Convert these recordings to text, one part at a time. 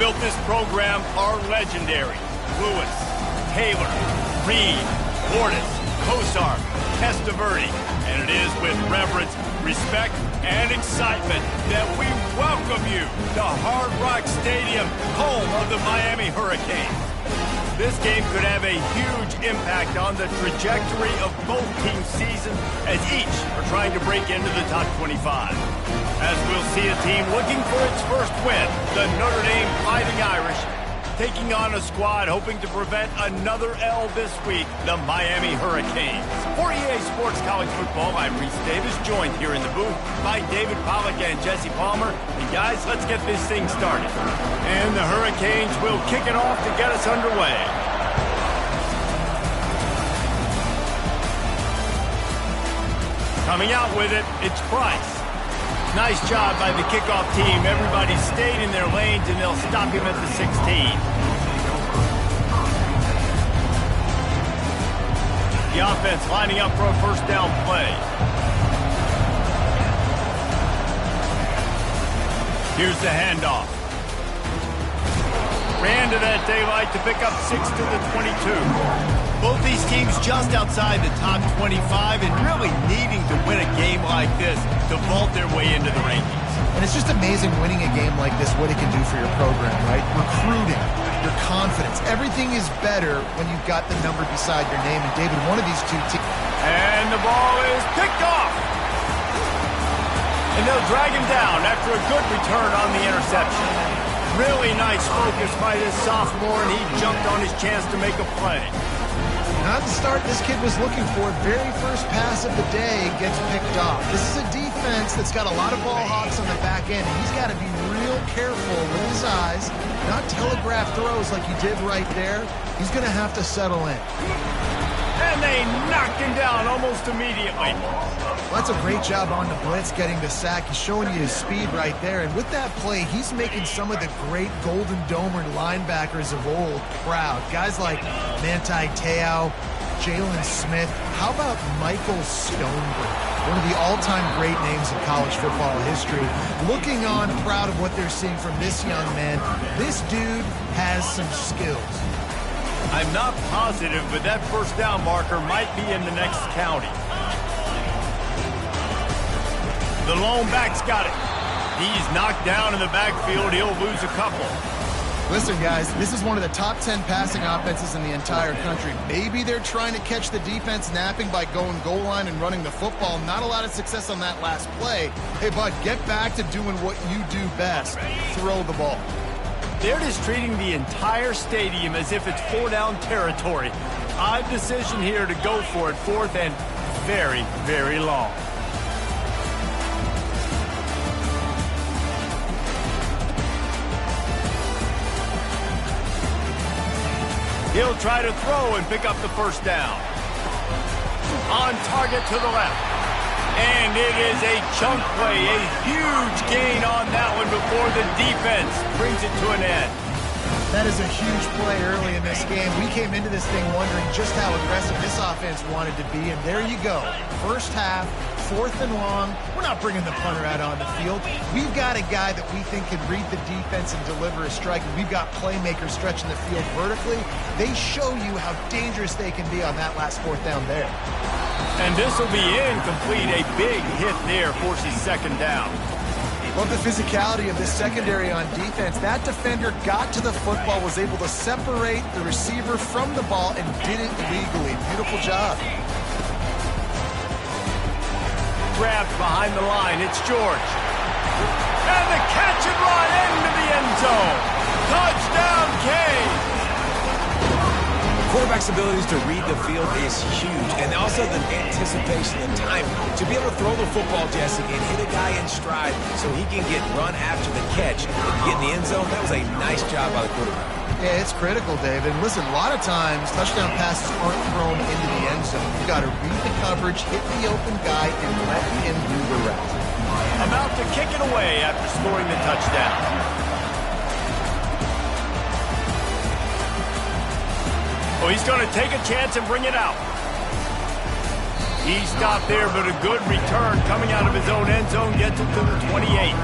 Built this program are legendary. Lewis, Taylor, Reed, Portis, Kosar, Testaverde. And it is with reverence, respect, and excitement that we welcome you to Hard Rock Stadium, home of the Miami Hurricanes. This game could have a huge impact on the trajectory of both teams' seasons as each are trying to break into the top 25. As we'll see a team looking for its first win, the Notre Dame Fighting Irish, taking on a squad hoping to prevent another L this week, the Miami Hurricanes. For EA Sports College Football, I'm Reese Davis, joined here in the booth by David Pollack and Jesse Palmer. And guys, let's get this thing started. And the Hurricanes will kick it off to get us underway. Coming out with it, it's Price. Nice job by the kickoff team. Everybody stayed in their lanes, and they'll stop him at the 16. The offense lining up for a first down play. Here's the handoff. Ran to that daylight to pick up 6 to the 22. Both these teams just outside the top 25 and really needing to win a game like this to vault their way into the rankings. And it's just amazing winning a game like this, what it can do for your program, right? Recruiting, your confidence. Everything is better when you've got the number beside your name. And David, one of these two teams. And the ball is picked off. And they'll drag him down after a good return on the interception. Really nice focus by this sophomore, and he jumped on his chance to make a play. Not the start this kid was looking for. Very first pass of the day gets picked off. This is a defense that's got a lot of ball hawks on the back end, and he's got to be real careful with his eyes, not telegraph throws like he did right there. He's going to have to settle in. And they knocked him down almost immediately. Well, that's a great job on the blitz, getting the sack. He's showing you his speed right there. And with that play, he's making some of the great Golden Domer linebackers of old proud. Guys like Manti Te'o, Jalen Smith. How about Michael Stonebridge? One of the all-time great names in college football history. Looking on, proud of what they're seeing from this young man. This dude has some skills. I'm not positive, but that first down marker might be in the next county. The lone back's got it. He's knocked down in the backfield. He'll lose a couple. Listen, guys, this is one of the top 10 passing offenses in the entire country. Maybe they're trying to catch the defense napping by going goal line and running the football. Not a lot of success on that last play. Hey, bud, get back to doing what you do best. Throw the ball. They're just treating the entire stadium as if it's four-down territory. Odd decision here to go for it, fourth and very, very long. He'll try to throw and pick up the first down. On target to the left. And it is a chunk play, a huge gain on that one before the defense brings it to an end. That is a huge play early in this game. We came into this thing wondering just how aggressive this offense wanted to be, and there you go. First half, 4th and long. We're not bringing the punter out on the field. We've got a guy that we think can read the defense and deliver a strike, and we've got playmakers stretching the field vertically. They show you how dangerous they can be on that last 4th down there. And this will be incomplete. A big hit there forces second down. Love the physicality of this secondary on defense. That defender got to the football, was able to separate the receiver from the ball, and did it legally. Beautiful job. Grabbed behind the line. It's George. And the catch and run into the end zone. Touchdown, Canes. Quarterback's abilities to read the field is huge, and also the anticipation and timing. To be able to throw the football, Jesse, and hit a guy in stride so he can get run after the catch and get in the end zone, that was a nice job by the quarterback. Yeah, it's critical, David. Listen, a lot of times touchdown passes aren't thrown into the end zone. You've got to read the coverage, hit the open guy, and let him do the rest. About to kick it away after scoring the touchdown. Oh, he's going to take a chance and bring it out. He stopped there, but a good return coming out of his own end zone gets it to the 28.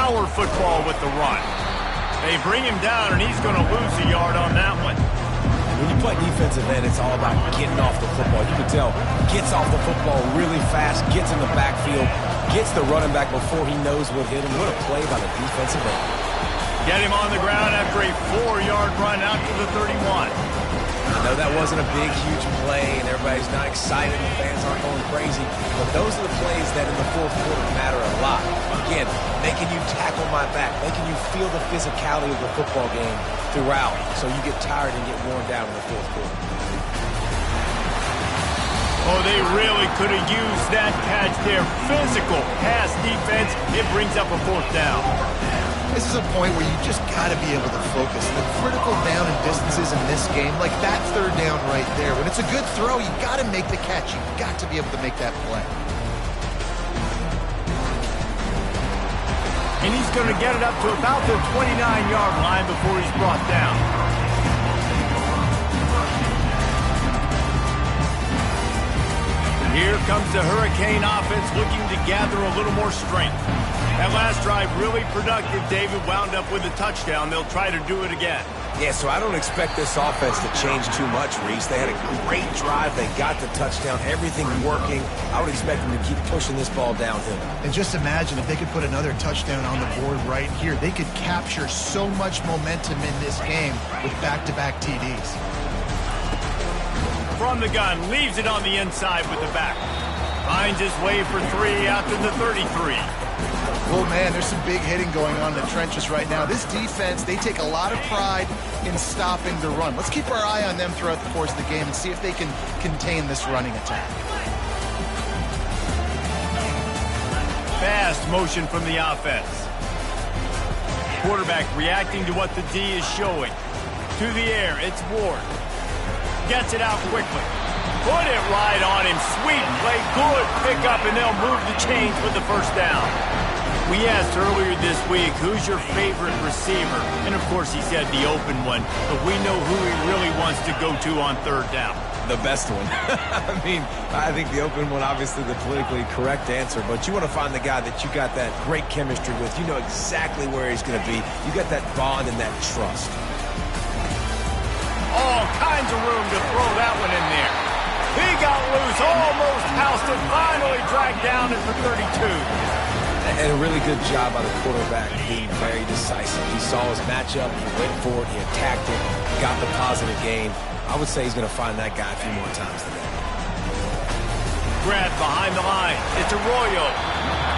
power football with the run. They bring him down, and he's going to lose a yard on that one. When you play defensive end, it's all about getting off the football. You can tell, gets off the football really fast, gets in the backfield, gets the running back before he knows what hit him. What a play by the defensive end. Get him on the ground after a 4-yard run out to the 31. I know that wasn't a big, huge play, and everybody's not excited, the fans aren't going crazy, but those are the plays that in the fourth quarter matter a lot. Again, making you tackle my back, making you feel the physicality of the football game throughout, so you get tired and get worn down in the fourth quarter. Oh, they really could have used that catch there. Physical pass defense. It brings up a 4th down. This is a point where you just got to be able to focus. The critical down and distances in this game, like that 3rd down right there. When it's a good throw, you got to make the catch. You got to be able to make that play. And he's going to get it up to about the 29-yard line before he's brought down. Here comes the Hurricane offense looking to gather a little more strength. That last drive really productive. David wound up with a touchdown. They'll try to do it again. Yeah, so I don't expect this offense to change too much, Reese. They had a great drive. They got the touchdown. Everything working. I would expect them to keep pushing this ball downhill. And just imagine if they could put another touchdown on the board right here. They could capture so much momentum in this game with back-to-back TDs. From the gun, leaves it on the inside with the back. Finds his way for 3 out to the 33. Oh, man, there's some big hitting going on in the trenches right now. This defense, they take a lot of pride in stopping the run. Let's keep our eye on them throughout the course of the game and see if they can contain this running attack. Fast motion from the offense. Quarterback reacting to what the D is showing. To the air, it's Ward. Gets it out quickly. Put it right on him. Sweet play, good pickup, and they'll move the chains with the 1st down. We asked earlier this week, who's your favorite receiver? And, of course, he said the open one, but we know who he really wants to go to on 3rd down. The best one. I think the open one, obviously the politically correct answer, but you want to find the guy that you got that great chemistry with. You know exactly where he's going to be. You got that bond and that trust. All kinds of room to throw that one in there. He got loose, almost housed it, finally dragged down at the 32. And a really good job by the quarterback being very decisive. He saw his matchup, he went for it, he attacked it, got the positive gain. I would say he's going to find that guy a few more times today. Grab behind the line. It's Arroyo.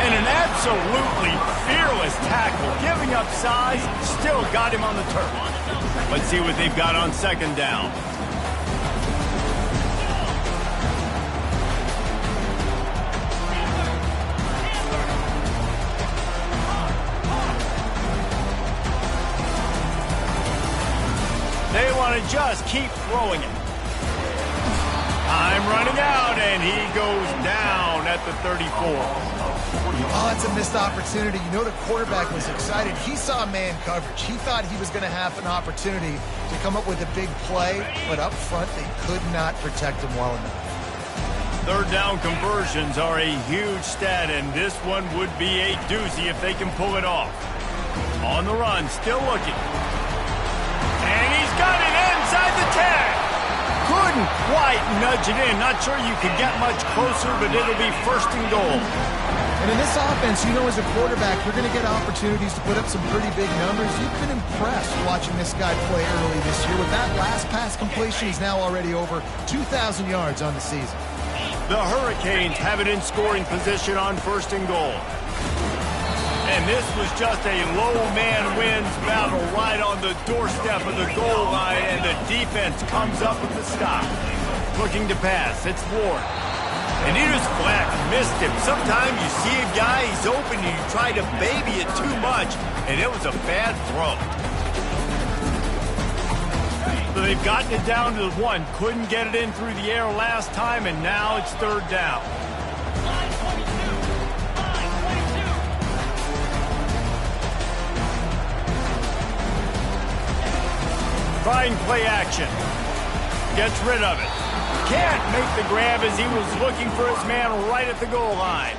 And an absolutely fearless tackle. Giving up size, still got him on the turf. Let's see what they've got on 2nd down. They want to just keep throwing it. Time running out, and he goes down at the 34. Oh, it's a missed opportunity. You know the quarterback was excited. He saw man coverage. He thought he was going to have an opportunity to come up with a big play, but up front they could not protect him well enough. 3rd down conversions are a huge stat, and this one would be a doozy if they can pull it off. On the run, still looking. And he's got it inside the 10. Couldn't quite nudge it in. Not sure you could get much closer, but it'll be 1st and goal. And in this offense, you know, as a quarterback, you're going to get opportunities to put up some pretty big numbers. You've been impressed watching this guy play early this year. With that last pass completion, he's now already over 2,000 yards on the season. The Hurricanes have it in scoring position on 1st and goal. And this was just a low man wins battle right on the doorstep of the goal line, and the defense comes up with the stop. Looking to pass, it's Ward. And he just flat missed him. Sometimes you see a guy, he's open, and you try to baby it too much, and it was a bad throw. So they've gotten it down to the 1. Couldn't get it in through the air last time, and now it's 3rd down. Trying play action. Gets rid of it. Can't make the grab as he was looking for his man right at the goal line.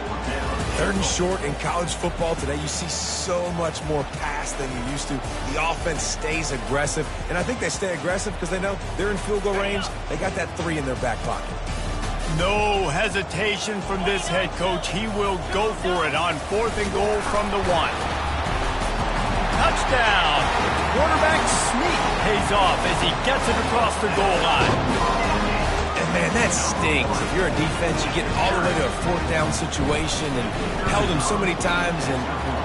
Third and short in college football today, you see so much more pass than you used to. The offense stays aggressive, and I think they stay aggressive because they know they're in field goal range. They got that 3 in their back pocket. No hesitation from this head coach. He will go for it on 4th and goal from the 1. Touchdown! Quarterback sneak pays off as he gets it across the goal line. And, man, that stings. If you're a defense, you get all the way to a 4th down situation and held him so many times, and,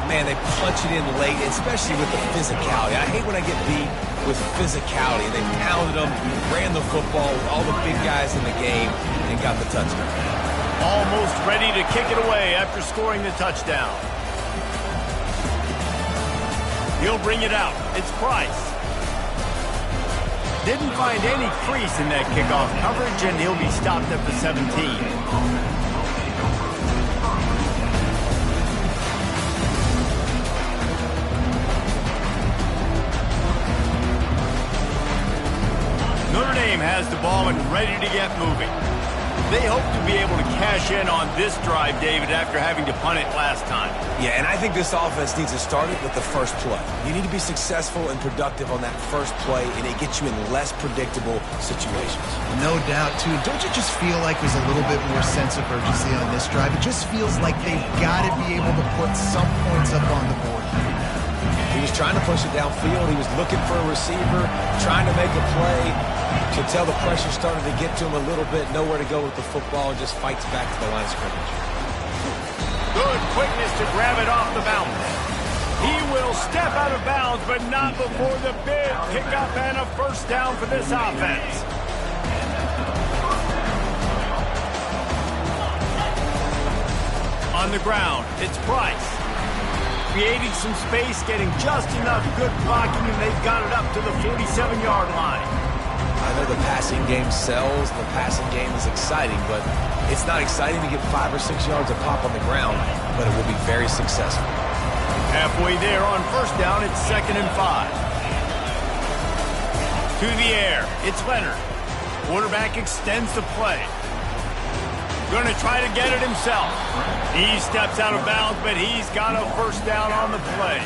man, they punch it in late, especially with the physicality. I hate when I get beat with physicality. They pounded them, ran the football with all the big guys in the game, and got the touchdown. Almost ready to kick it away after scoring the touchdown. He'll bring it out. It's Price. Didn't find any crease in that kickoff coverage, and he'll be stopped at the 17. Notre Dame has the ball and ready to get moving. They hope to be able to cash in on this drive, David, after having to punt it last time. Yeah, and I think this offense needs to start it with the first play. You need to be successful and productive on that first play, and it gets you in less predictable situations. No doubt, too. Don't you just feel like there's a little bit more sense of urgency on this drive? It just feels like they've got to be able to put some points up on the board. He was trying to push it downfield. He was looking for a receiver, trying to make a play. You can tell the pressure started to get to him a little bit, nowhere to go with the football, and just fights back to the line of scrimmage. Good quickness to grab it off the bounce. He will step out of bounds, but not before the big kickoff and a first down for this offense. On the ground, it's Price. Creating some space, getting just enough good blocking, and they've got it up to the 47-yard line. I know the passing game sells, the passing game is exciting, but it's not exciting to get 5 or 6 yards of pop on the ground, but it will be very successful. Halfway there on first down, it's 2nd and 5. To the air, it's Leonard. Quarterback extends the play. Going to try to get it himself. He steps out of bounds, but he's got a first down on the play.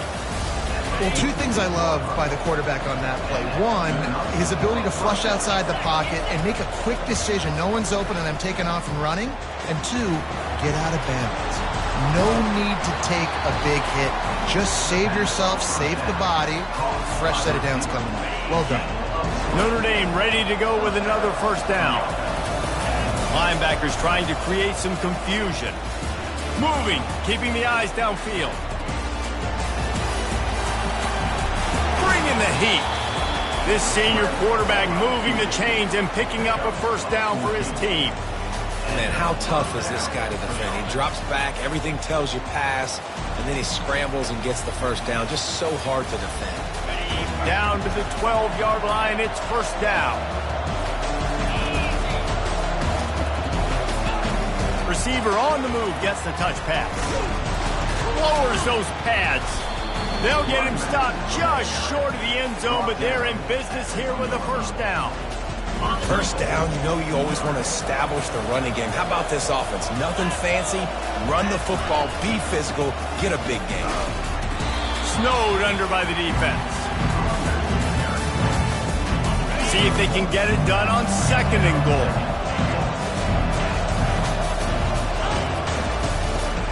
Well, 2 things I love by the quarterback on that play. 1, his ability to flush outside the pocket and make a quick decision. No one's open and I'm taking off and running. And 2, get out of bounds. No need to take a big hit. Just save yourself, save the body. Fresh set of downs coming up. Well done. Notre Dame ready to go with another first down. Linebackers trying to create some confusion. Moving, keeping the eyes downfield. Bringing the heat. This senior quarterback moving the chains and picking up a first down for his team. Man, how tough is this guy to defend? He drops back, everything tells you pass, and then he scrambles and gets the first down. Just so hard to defend. Down to the 12-yard line, it's first down. Receiver on the move gets the touch pass. Lowers those pads. They'll get him stopped just short of the end zone, but they're in business here with a first down. First down, you know you always want to establish the running game. How about this offense? Nothing fancy. Run the football, be physical, get a big game. Snowed under by the defense. See if they can get it done on 2nd and goal.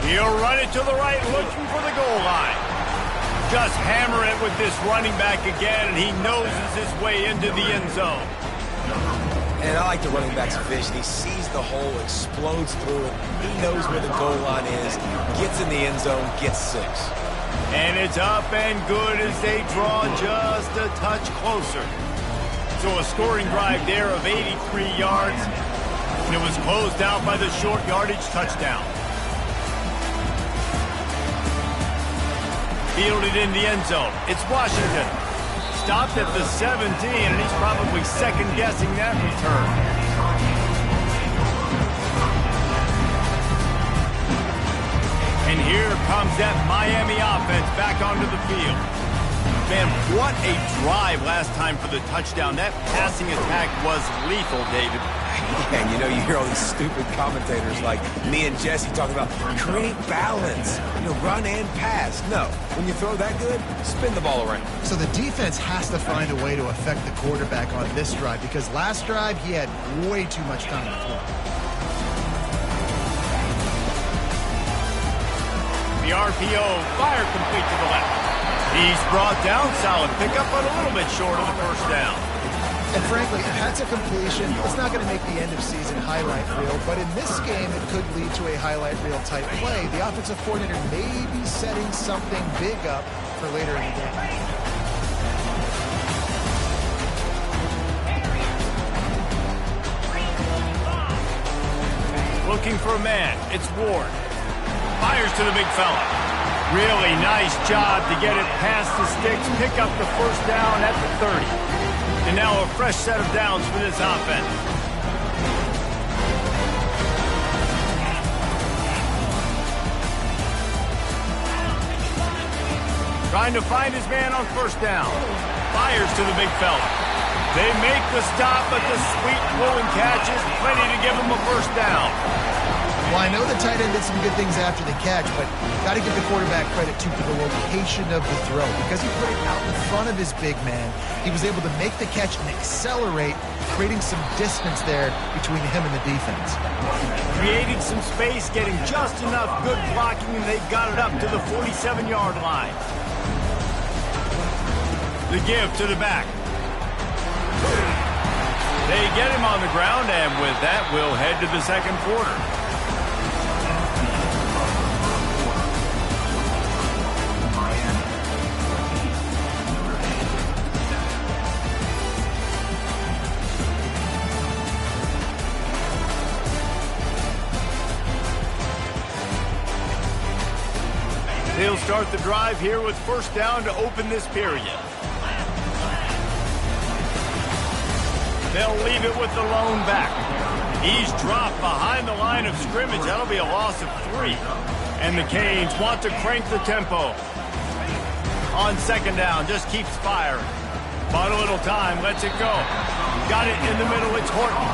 He'll run it to the right, looking for the goal line. Just hammer it with this running back again, and he noses his way into the end zone. And I like the running back's vision. He sees the hole, explodes through it. He knows where the goal line is, gets in the end zone, gets 6. And it's up and good as they draw just a touch closer. So a scoring drive there of 83 yards, and it was closed out by the short yardage touchdown. Fielded in the end zone. It's Washington. Stopped at the 17, and he's probably second-guessing that return. And here comes that Miami offense back onto the field. Man, what a drive last time for the touchdown. That passing attack was lethal, David. Yeah, and you know, you hear all these stupid commentators like me and Jesse talking about create balance, run and pass. No, when you throw that good, spin the ball around. So the defense has to find a way to affect the quarterback on this drive because last drive he had way too much time to throw. The RPO, fire complete to the left. He's brought down, solid pickup, but a little bit short of the first down. And frankly, if that's a completion, it's not going to make the end-of-season highlight reel, but in this game, it could lead to a highlight reel type play. The offensive coordinator may be setting something big up for later in the game. Looking for a man, it's Ward. Fires to the big fella. Really nice job to get it past the sticks, pick up the first down at the 30. And now a fresh set of downs for this offense. Trying to find his man on first down. Fires to the big fella. They make the stop, but the sweet flowing catch is plenty to give him a first down. Well, I know the tight end did some good things after the catch, but got to give the quarterback credit, too, for the location of the throw. Because he put it out in front of his big man, he was able to make the catch and accelerate, creating some distance there between him and the defense. Creating some space, getting just enough good blocking, and they got it up to the 47-yard line. The give to the back. They get him on the ground, and with that, we'll head to the second quarter. They'll start the drive here with first down to open this period. They'll leave it with the lone back. He's dropped behind the line of scrimmage. That'll be a loss of 3. And the Canes want to crank the tempo. On second down, just keeps firing. Bought a little time, lets it go. Got it in the middle, it's Horton.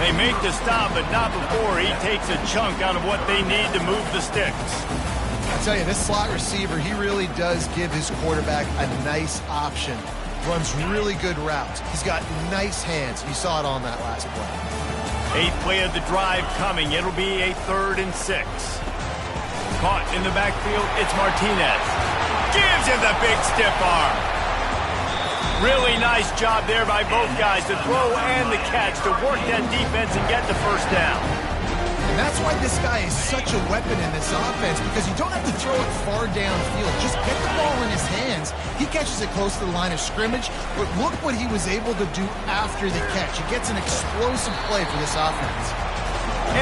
They make the stop, but not before he takes a chunk out of what they need to move the sticks. I tell you, this slot receiver, he really does give his quarterback a nice option. Runs really good routes. He's got nice hands. You saw it on that last play. 8th play of the drive coming. It'll be a 3rd and 6. Caught in the backfield, it's Martinez. Gives him the big stiff arm. Really nice job there by both guys, the throw and the catch, to work that defense and get the first down. And that's why this guy is such a weapon in this offense, because you don't have to throw it far downfield. Just get the ball in his hands. He catches it close to the line of scrimmage, but look what he was able to do after the catch. He gets an explosive play for this offense.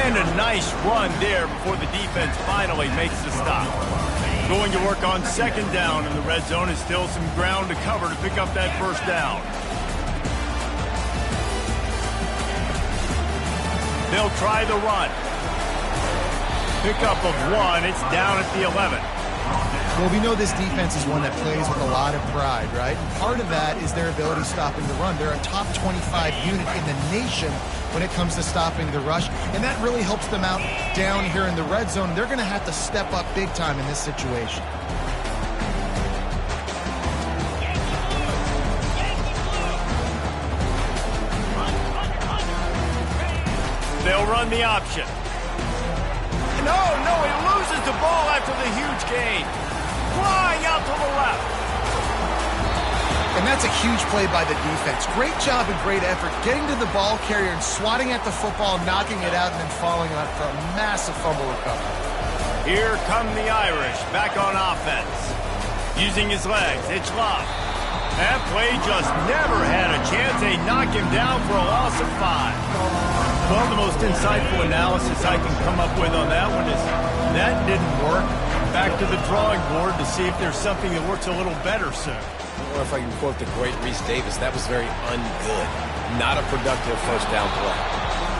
And a nice run there before the defense finally makes the stop. Going to work on second down in the red zone is still some ground to cover to pick up that first down. They'll try the run. Pickup of 1, it's down at the 11. Well, we know this defense is one that plays with a lot of pride, right? And part of that is their ability stopping the run. They're a top 25 unit in the nation when it comes to stopping the rush, and that really helps them out down here in the red zone. They're going to have to step up big time in this situation. They'll run the option. No, he loses the ball after the huge gain. Flying out to the left. And that's a huge play by the defense. Great job and great effort getting to the ball carrier and swatting at the football, knocking it out, and then following on for a massive fumble recovery. Here come the Irish, back on offense. Using his legs, it's Love. That play just never had a chance. They knock him down for a loss of 5. Well, the most insightful analysis I can come up with on that one is that didn't work. Back to the drawing board to see if there's something that works a little better soon. Or if I can quote the great Reese Davis, that was very ungood. Not a productive first down play.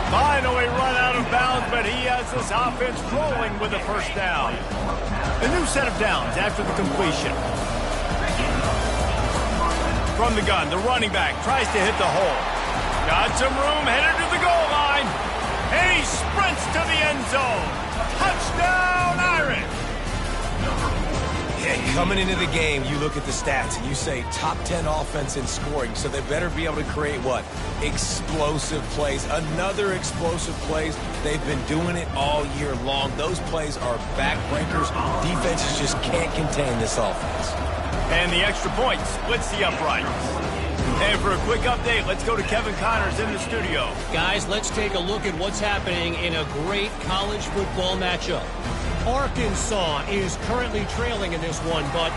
Finally run out of bounds, but he has this offense rolling with a first down. A new set of downs after the completion. From the gun, the running back tries to hit the hole. Got some room, headed to the goal line. And he sprints to the end zone. Touchdown, Irish! Yeah, coming into the game, you look at the stats and you say top 10 offense in scoring, so they better be able to create what? Explosive plays. Another explosive plays. They've been doing it all year long. Those plays are backbreakers. Defenses just can't contain this offense. And the extra point splits the uprights. And for a quick update, let's go to Kevin Connors in the studio. Guys, let's take a look at what's happening in a great college football matchup. Arkansas is currently trailing in this one, but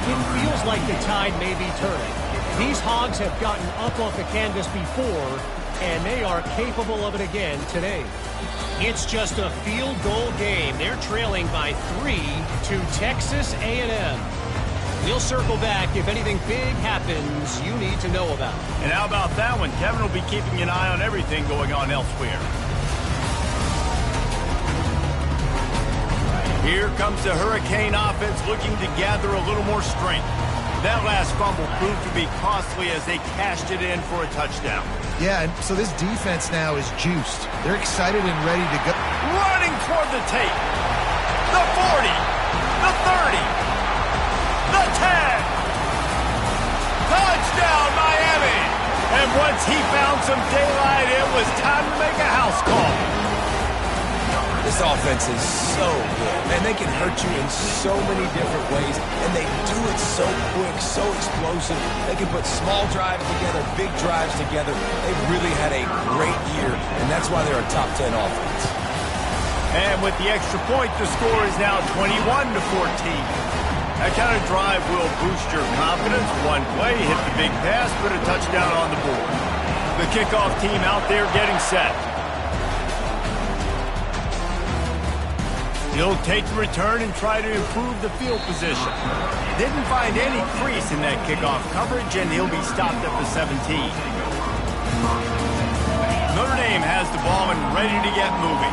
it feels like the tide may be turning. These Hogs have gotten up off the canvas before, and they are capable of it again today. It's just a field goal game. They're trailing by 3 to Texas A&M. We'll circle back if anything big happens you need to know about. And how about that one? Kevin will be keeping an eye on everything going on elsewhere. Here comes the Hurricane offense looking to gather a little more strength. That last fumble proved to be costly as they cashed it in for a touchdown. Yeah, and so this defense now is juiced. They're excited and ready to go. Running toward the tape. The 40. The 30. The 10. Touchdown, Miami. And once he found some daylight, it was time to make a house call. This offense is so good, and they can hurt you in so many different ways, and they do it so quick, so explosive. They can put small drives together, big drives together. They've really had a great year, and that's why they're a top 10 offense. And with the extra point, the score is now 21 to 14. That kind of drive will boost your confidence. One play, hit the big pass, put a touchdown on the board. The kickoff team out there getting set. He'll take the return and try to improve the field position. Didn't find any crease in that kickoff coverage, and he'll be stopped at the 17. Notre Dame has the ball and ready to get moving.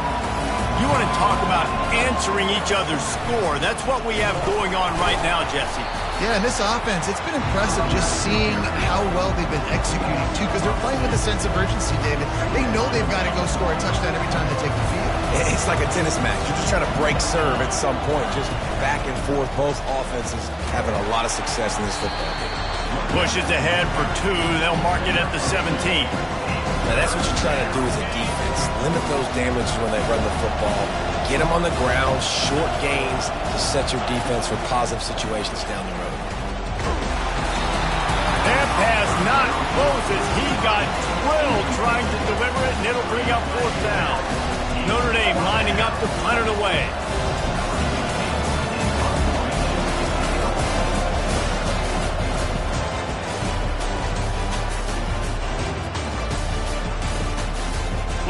You want to talk about answering each other's score. That's what we have going on right now, Jesse. Yeah, and this offense, it's been impressive just seeing how well they've been executing, too, because they're playing with a sense of urgency, David. They know they've got to go score a touchdown every time they take the field. It's like a tennis match. You're just trying to break serve at some point, just back and forth. Both offenses having a lot of success in this football game. Pushes ahead for 2. They'll mark it at the 17. Now, that's what you're trying to do as a defense. Limit those damages when they run the football. Get them on the ground, short gains to set your defense for positive situations down the road. That pass not close as he got drilled trying to deliver it, and it'll bring up 4th down. Notre Dame lining up to punt it away.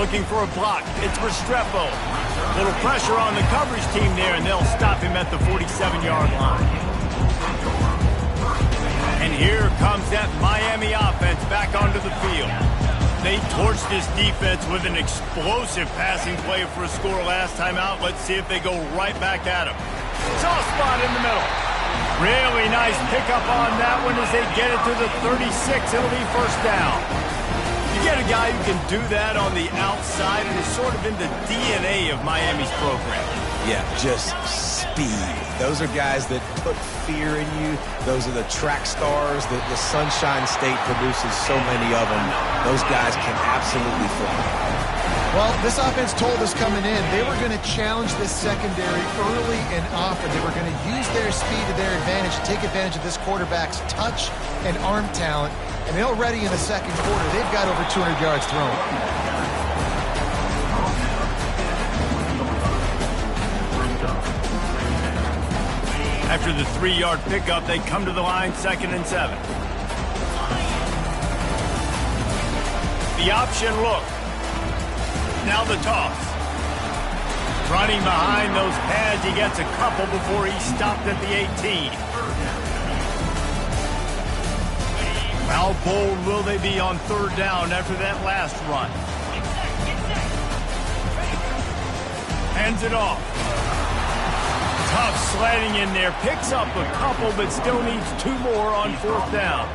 Looking for a block. It's Restrepo. Little pressure on the coverage team there, and they'll stop him at the 47-yard line. And here comes that Miami offense back onto the field. They torched this defense with an explosive passing play for a score last time out. Let's see if they go right back at him. Soft spot in the middle. Really nice pickup on that one as they get it to the 36. It'll be 1st down. You get a guy who can do that on the outside, and it's sort of in the DNA of Miami's program. Yeah, just speed. Those are guys that put fear in you. Those are the track stars that the Sunshine State produces so many of them. Those guys can absolutely fly. Well, this offense told us coming in they were going to challenge this secondary early and often. They were going to use their speed to their advantage and take advantage of this quarterback's touch and arm talent. And they're already in the second quarter. They've got over 200 yards thrown. After the 3-yard pickup, they come to the line 2nd and 7. The option look. Now the toss. Running behind those pads, he gets a couple before he's stopped at the 18. How bold will they be on 3rd down after that last run? Hands it off. Tough sledding in there. Picks up a couple, but still needs 2 more on 4th down.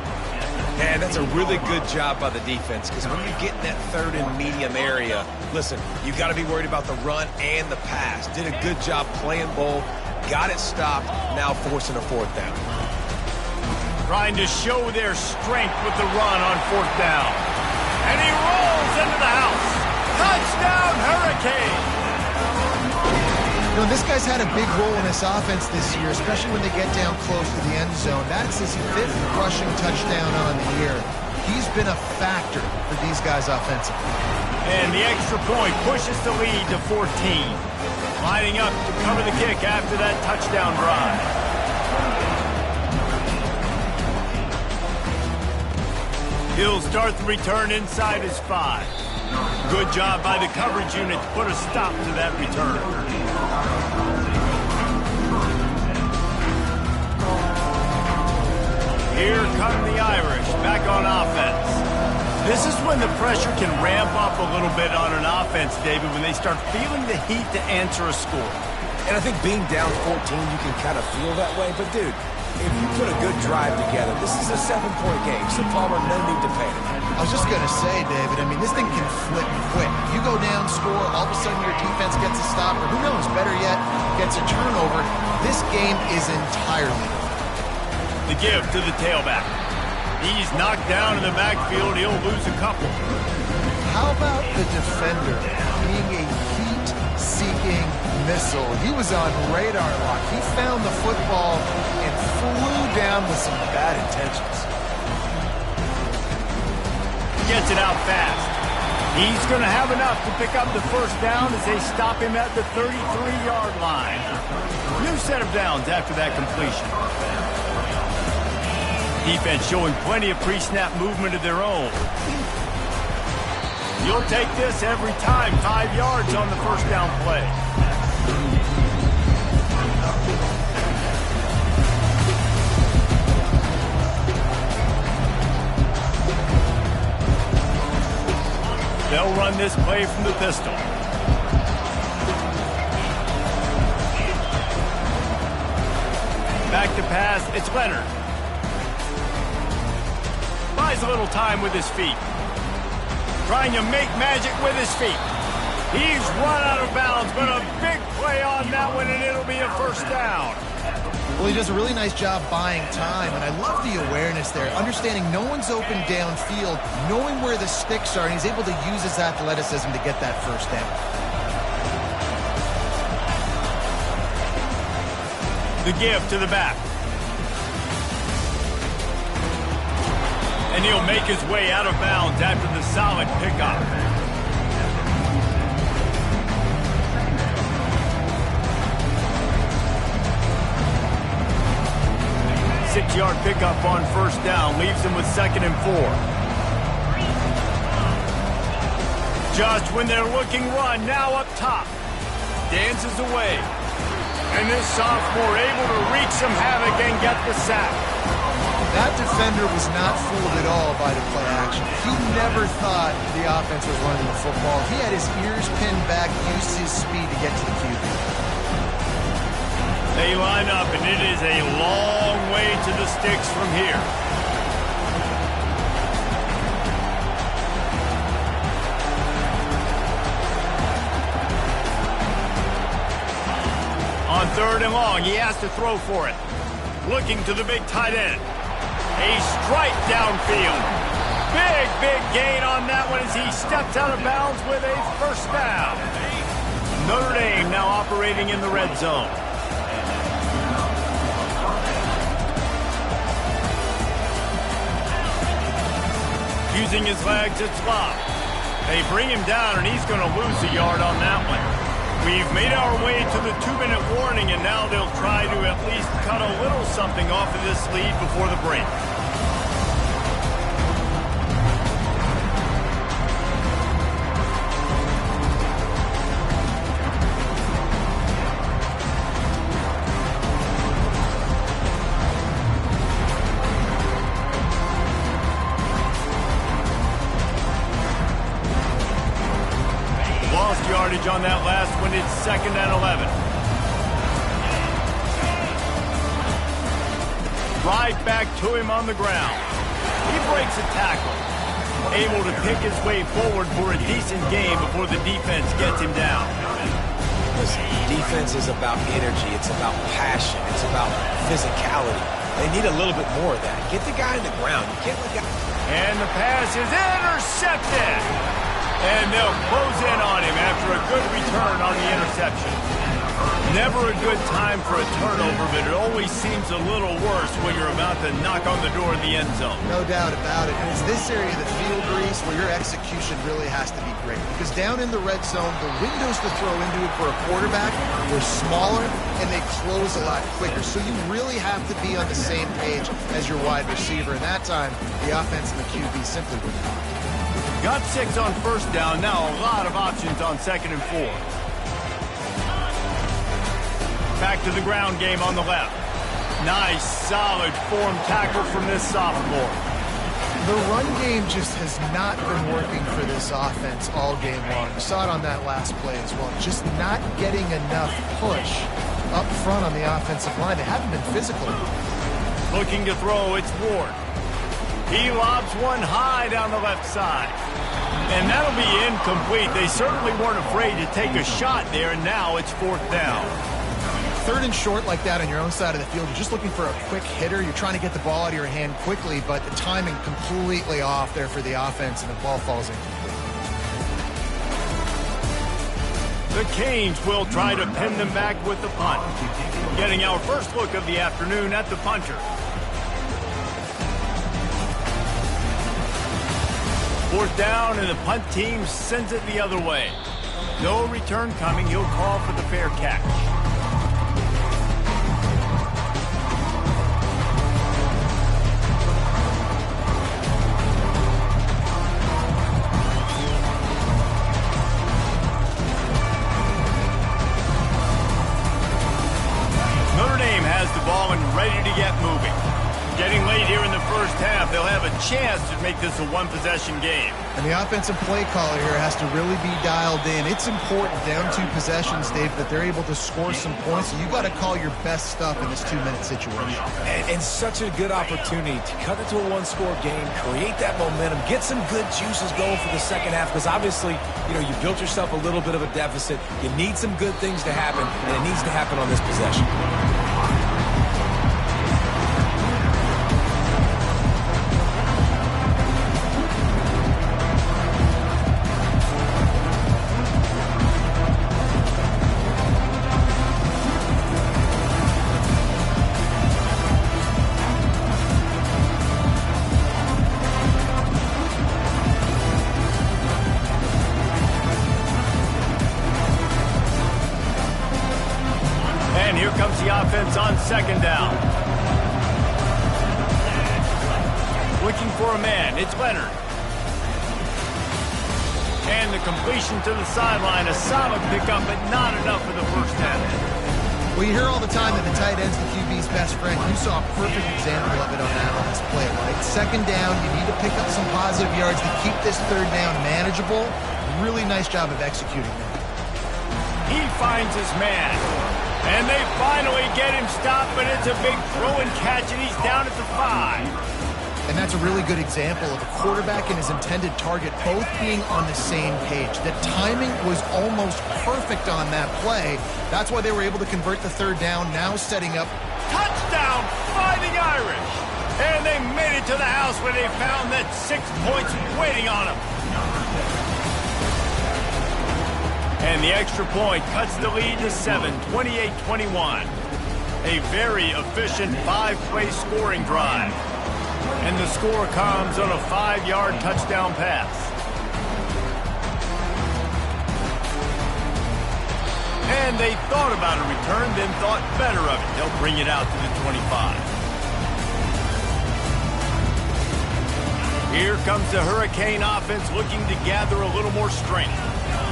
And that's a really good job by the defense, because when you get in that third and medium area, listen, you've got to be worried about the run and the pass. Did a good job playing both, got it stopped, now forcing a fourth down. Trying to show their strength with the run on fourth down. And he rolls into the house. Touchdown, Hurricane! You know, this guy's had a big role in this offense this year, especially when they get down close to the end zone. That's his 5th rushing touchdown on the year. He's been a factor for these guys offensively. And the extra point pushes the lead to 14. Lining up to cover the kick after that touchdown drive. He'll start the return inside his 5. Good job by the coverage unit to put a stop to that return. Here come the Irish, back on offense. This is when the pressure can ramp up a little bit on an offense, David, when they start feeling the heat to answer a score. And I think being down 14, you can kind of feel that way. But, dude, if you put a good drive together, this is a 7-point game, so Palmer, no need to panic. I was just going to say, David, I mean, this thing can flip quick. You go down, score, all of a sudden your defense gets a stop, or who knows, better yet, gets a turnover. This game is entirely the give to the tailback. He's knocked down in the backfield. He'll lose a couple. How about the defender being a heat-seeking missile? He was on radar lock. He found the football and flew down with some bad intentions. Gets it out fast. He's going to have enough to pick up the first down as they stop him at the 33-yard line. New set of downs after that completion. Defense showing plenty of pre-snap movement of their own. You'll take this every time. 5 yards on the first down play. They'll run this play from the pistol. Back to pass, it's Leonard. Buys a little time with his feet. Trying to make magic with his feet. He's run out of bounds, but a big play on that one, and it'll be a first down. Well, he does a really nice job buying time, and I love the awareness there, understanding no one's open downfield, knowing where the sticks are, and he's able to use his athleticism to get that first down. The give to the back. And he'll make his way out of bounds after the solid pickup. Six-yard pickup on first down leaves him with 2nd and 4. Just when they're looking run, now up top. Dances away. And this sophomore able to wreak some havoc and get the sack. That defender was not fooled at all by the play action. He never thought the offense was running the football. He had his ears pinned back, used his speed to get to the QB. They line up, and it is a long way to the sticks from here. On 3rd and long, he has to throw for it. Looking to the big tight end. A strike downfield. Big gain on that one as he steps out of bounds with a first down. Notre Dame now operating in the red zone. Using his legs, it's Love. They bring him down, and he's going to lose a yard on that one. We've made our way to the 2-minute warning, and now they'll try to at least cut a little something off of this lead before the break. Yardage on that last one. It's 2nd and 11. Right back to him on the ground. He breaks a tackle. Able to pick his way forward for a decent game before the defense gets him down. Listen, defense is about energy. It's about passion. It's about physicality. They need a little bit more of that. Get the guy on the ground. You can't let guys... And the pass is intercepted. And they'll close in on him after a good return on the interception. Never a good time for a turnover, but it always seems a little worse when you're about to knock on the door in the end zone. No doubt about it. And it's this area of the field, Reese, where your execution really has to be great. Because down in the red zone, the windows to throw into it for a quarterback were smaller, and they close a lot quicker. So you really have to be on the same page as your wide receiver. And that time, the offense and the QB simply were not. Got 6 on first down. Now a lot of options on 2nd and 4. Back to the ground game on the left. Nice, solid form tackle from this sophomore. The run game just has not been working for this offense all game long. You saw it on that last play as well. Just not getting enough push up front on the offensive line. They haven't been physical. Looking to throw, it's Ward. He lobs one high down the left side. And that'll be incomplete. They certainly weren't afraid to take a shot there, and now it's 4th down. 3rd and short like that on your own side of the field, you're just looking for a quick hitter. You're trying to get the ball out of your hand quickly, but the timing completely off there for the offense, and the ball falls incomplete. The Canes will try to pin them back with the punt. Getting our first look of the afternoon at the punter. 4th down, and the punt team sends it the other way. No return coming. He'll call for the fair catch. Notre Dame has the ball and ready to get moving. Getting late here in the first half, they'll have a chance to make this a one-possession game. And the offensive play caller here has to really be dialed in. It's important down 2 possessions, Dave, that they're able to score some points. So you got to call your best stuff in this 2-minute situation. And such a good opportunity to cut it to a 1-score game, create that momentum, get some good juices going for the second half. Because obviously, you built yourself a little bit of a deficit. You need some good things to happen, and it needs to happen on this possession. On 2nd down. Looking for a man. It's Leonard. And the completion to the sideline. A solid pickup, but not enough for the first down. Well, you hear all the time that the tight end's the QB's best friend. You saw a perfect example of it on this play, right? 2nd down, you need to pick up some positive yards to keep this 3rd down manageable. Really nice job of executing that. He finds his man. And they finally get him stopped, but it's a big throw and catch, and he's down at the 5. And that's a really good example of a quarterback and his intended target both being on the same page. The timing was almost perfect on that play. That's why they were able to convert the 3rd down, now setting up. Touchdown, Fighting Irish! And they made it to the house where they found that 6 points waiting on them. And the extra point cuts the lead to 7, 28-21. A very efficient 5-play scoring drive. And the score comes on a 5-yard touchdown pass. And they thought about a return, then thought better of it. They'll bring it out to the 25. Here comes the Hurricane offense looking to gather a little more strength.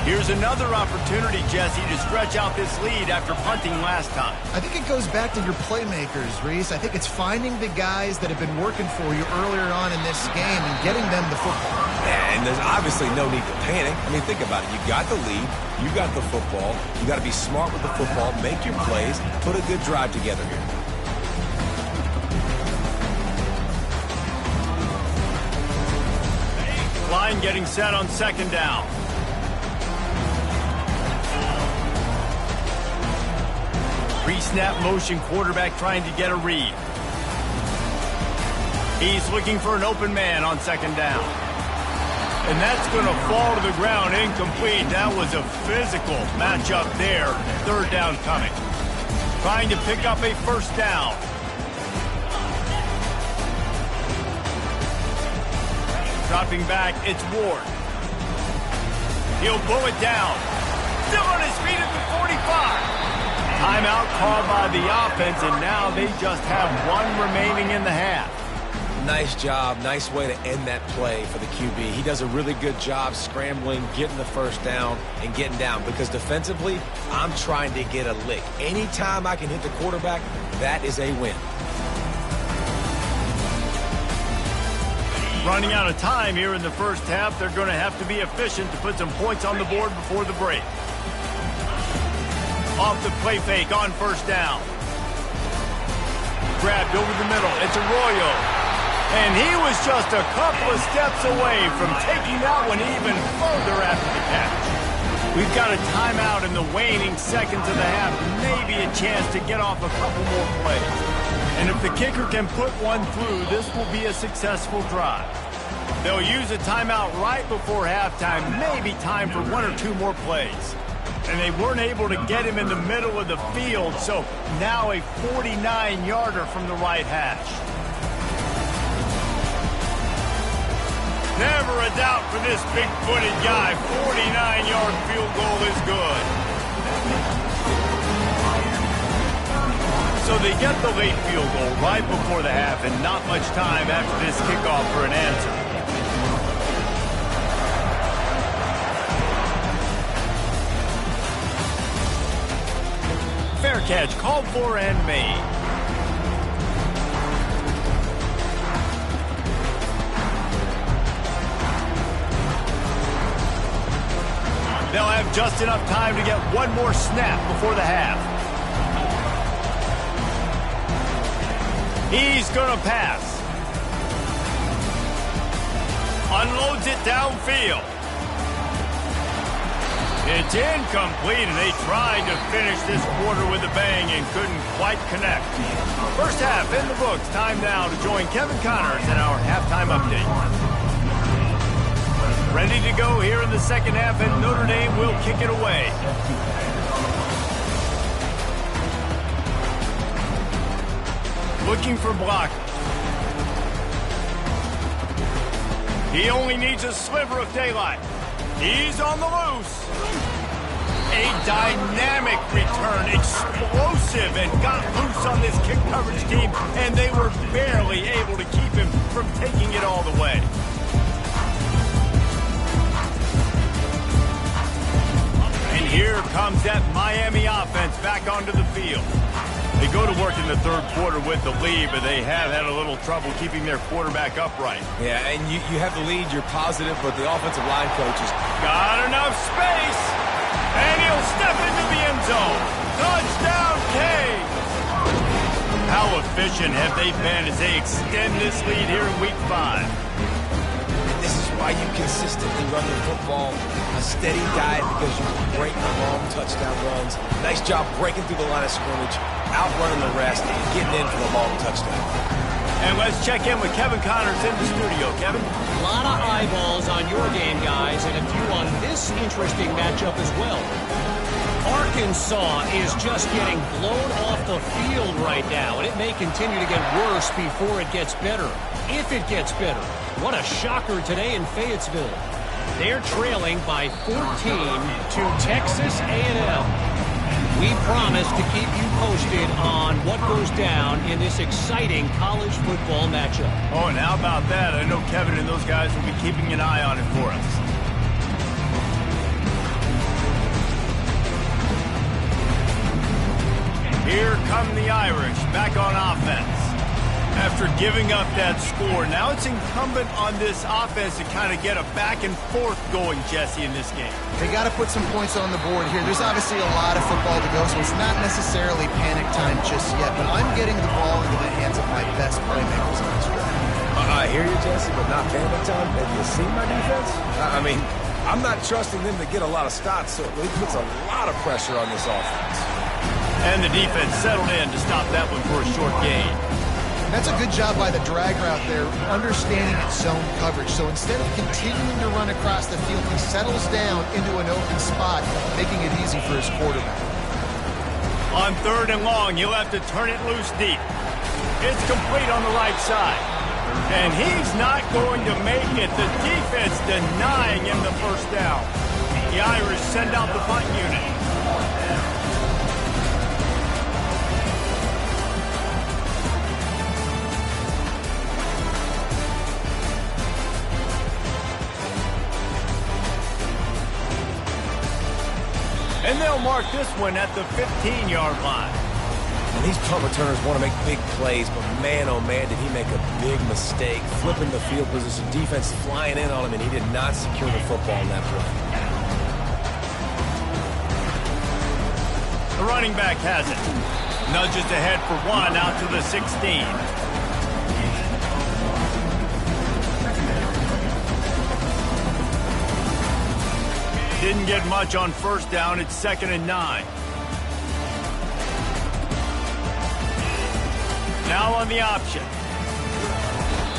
Here's another opportunity, Jesse, to stretch out this lead after punting last time. I think it goes back to your playmakers, Reese. I think it's finding the guys that have been working for you earlier on in this game and getting them the football. Yeah, and there's obviously no need to panic. I mean, think about it. You got the lead. You got the football. You got to be smart with the football, make your plays, put a good drive together here. line getting set on second down. Pre-snap motion quarterback trying to get a read. He's looking for an open man on second down. And that's going to fall to the ground incomplete. That was a physical matchup there. Third down coming. Trying to pick up a first down. Dropping back, it's Ward. He'll pull it down. Still on his feet at the 45. Timeout called by the offense, and now they just have one remaining in the half. Nice job. Nice way to end that play for the QB. He does a really good job scrambling, getting the first down, and getting down. Because defensively, I'm trying to get a lick. Anytime I can hit the quarterback, that is a win. Running out of time here in the first half. They're going to have to be efficient to put some points on the board before the break. Off the play fake on first down. Grabbed over the middle. It's Arroyo. And he was just a couple of steps away from taking that one even further after the catch. We've got a timeout in the waning seconds of the half. Maybe a chance to get off a couple more plays. And if the kicker can put one through, this will be a successful drive. They'll use a timeout right before halftime. Maybe time for one or two more plays. And they weren't able to get him in the middle of the field, so now a 49-yarder from the right hash. Never a doubt for this big-footed guy. 49-yard field goal is good. So they get the late field goal right before the half, and not much time after this kickoff for an answer. Fair catch called for and made. They'll have just enough time to get one more snap before the half. He's going to pass. Unloads it downfield. It's incomplete, and they tried to finish this quarter with a bang and couldn't quite connect. First half in the books. Time now to join Kevin Connors in our halftime update. Ready to go here in the second half, and Notre Dame will kick it away. Looking for block. He only needs a sliver of daylight. He's on the loose. A dynamic return, explosive, and got loose on this kick coverage team, and they were barely able to keep him from taking it all the way. Here comes that Miami offense back onto the field. They go to work in the third quarter with the lead, but they have had a little trouble keeping their quarterback upright. Yeah, and you have the lead, you're positive, but the offensive line coach has got enough space, and he'll step into the end zone. Touchdown, Cade! How efficient have they been as they extend this lead here in Week 5? This is why you consistently run the football, a steady diet, because you can break the long touchdown runs. Nice job breaking through the line of scrimmage, outrunning the rest, and getting in for the long touchdown. And let's check in with Kevin Connors in the studio. Kevin? A lot of eyeballs on your game, guys, and a few on this interesting matchup as well. Arkansas is just getting blown off the field right now, and it may continue to get worse before it gets better, if it gets better. What a shocker today in Fayetteville. They're trailing by 14 to Texas A&M. We promise to keep you posted on what goes down in this exciting college football matchup. Oh, and how about that? I know Kevin and those guys will be keeping an eye on it for us. Here come the Irish back on offense. After giving up that score, now it's incumbent on this offense to kind of get a back and forth going, Jesse, in this game. They got to put some points on the board here. There's obviously a lot of football to go, so it's not necessarily panic time just yet, but I'm getting the ball into the hands of my best playmakers on this drive. I hear you, Jesse, but not panic time. Have you seen my defense? I mean, I'm not trusting them to get a lot of stops, so it puts a lot of pressure on this offense. And the defense settled in to stop that one for a short gain. That's a good job by the drag route there, understanding its zone coverage. So instead of continuing to run across the field, he settles down into an open spot, making it easy for his quarterback. On 3rd and long, he'll have to turn it loose deep. It's complete on the right side. And he's not going to make it. The defense denying him the first down. The Irish send out the punt unit. And they'll mark this one at the 15-yard line. And these punt returners want to make big plays, but man, oh man, did he make a big mistake. Flipping the field position, defense flying in on him, and he did not secure the football that way. The running back has it. Nudges ahead for 1 out to the 16. Didn't get much on first down. It's 2nd and 9. Now on the option.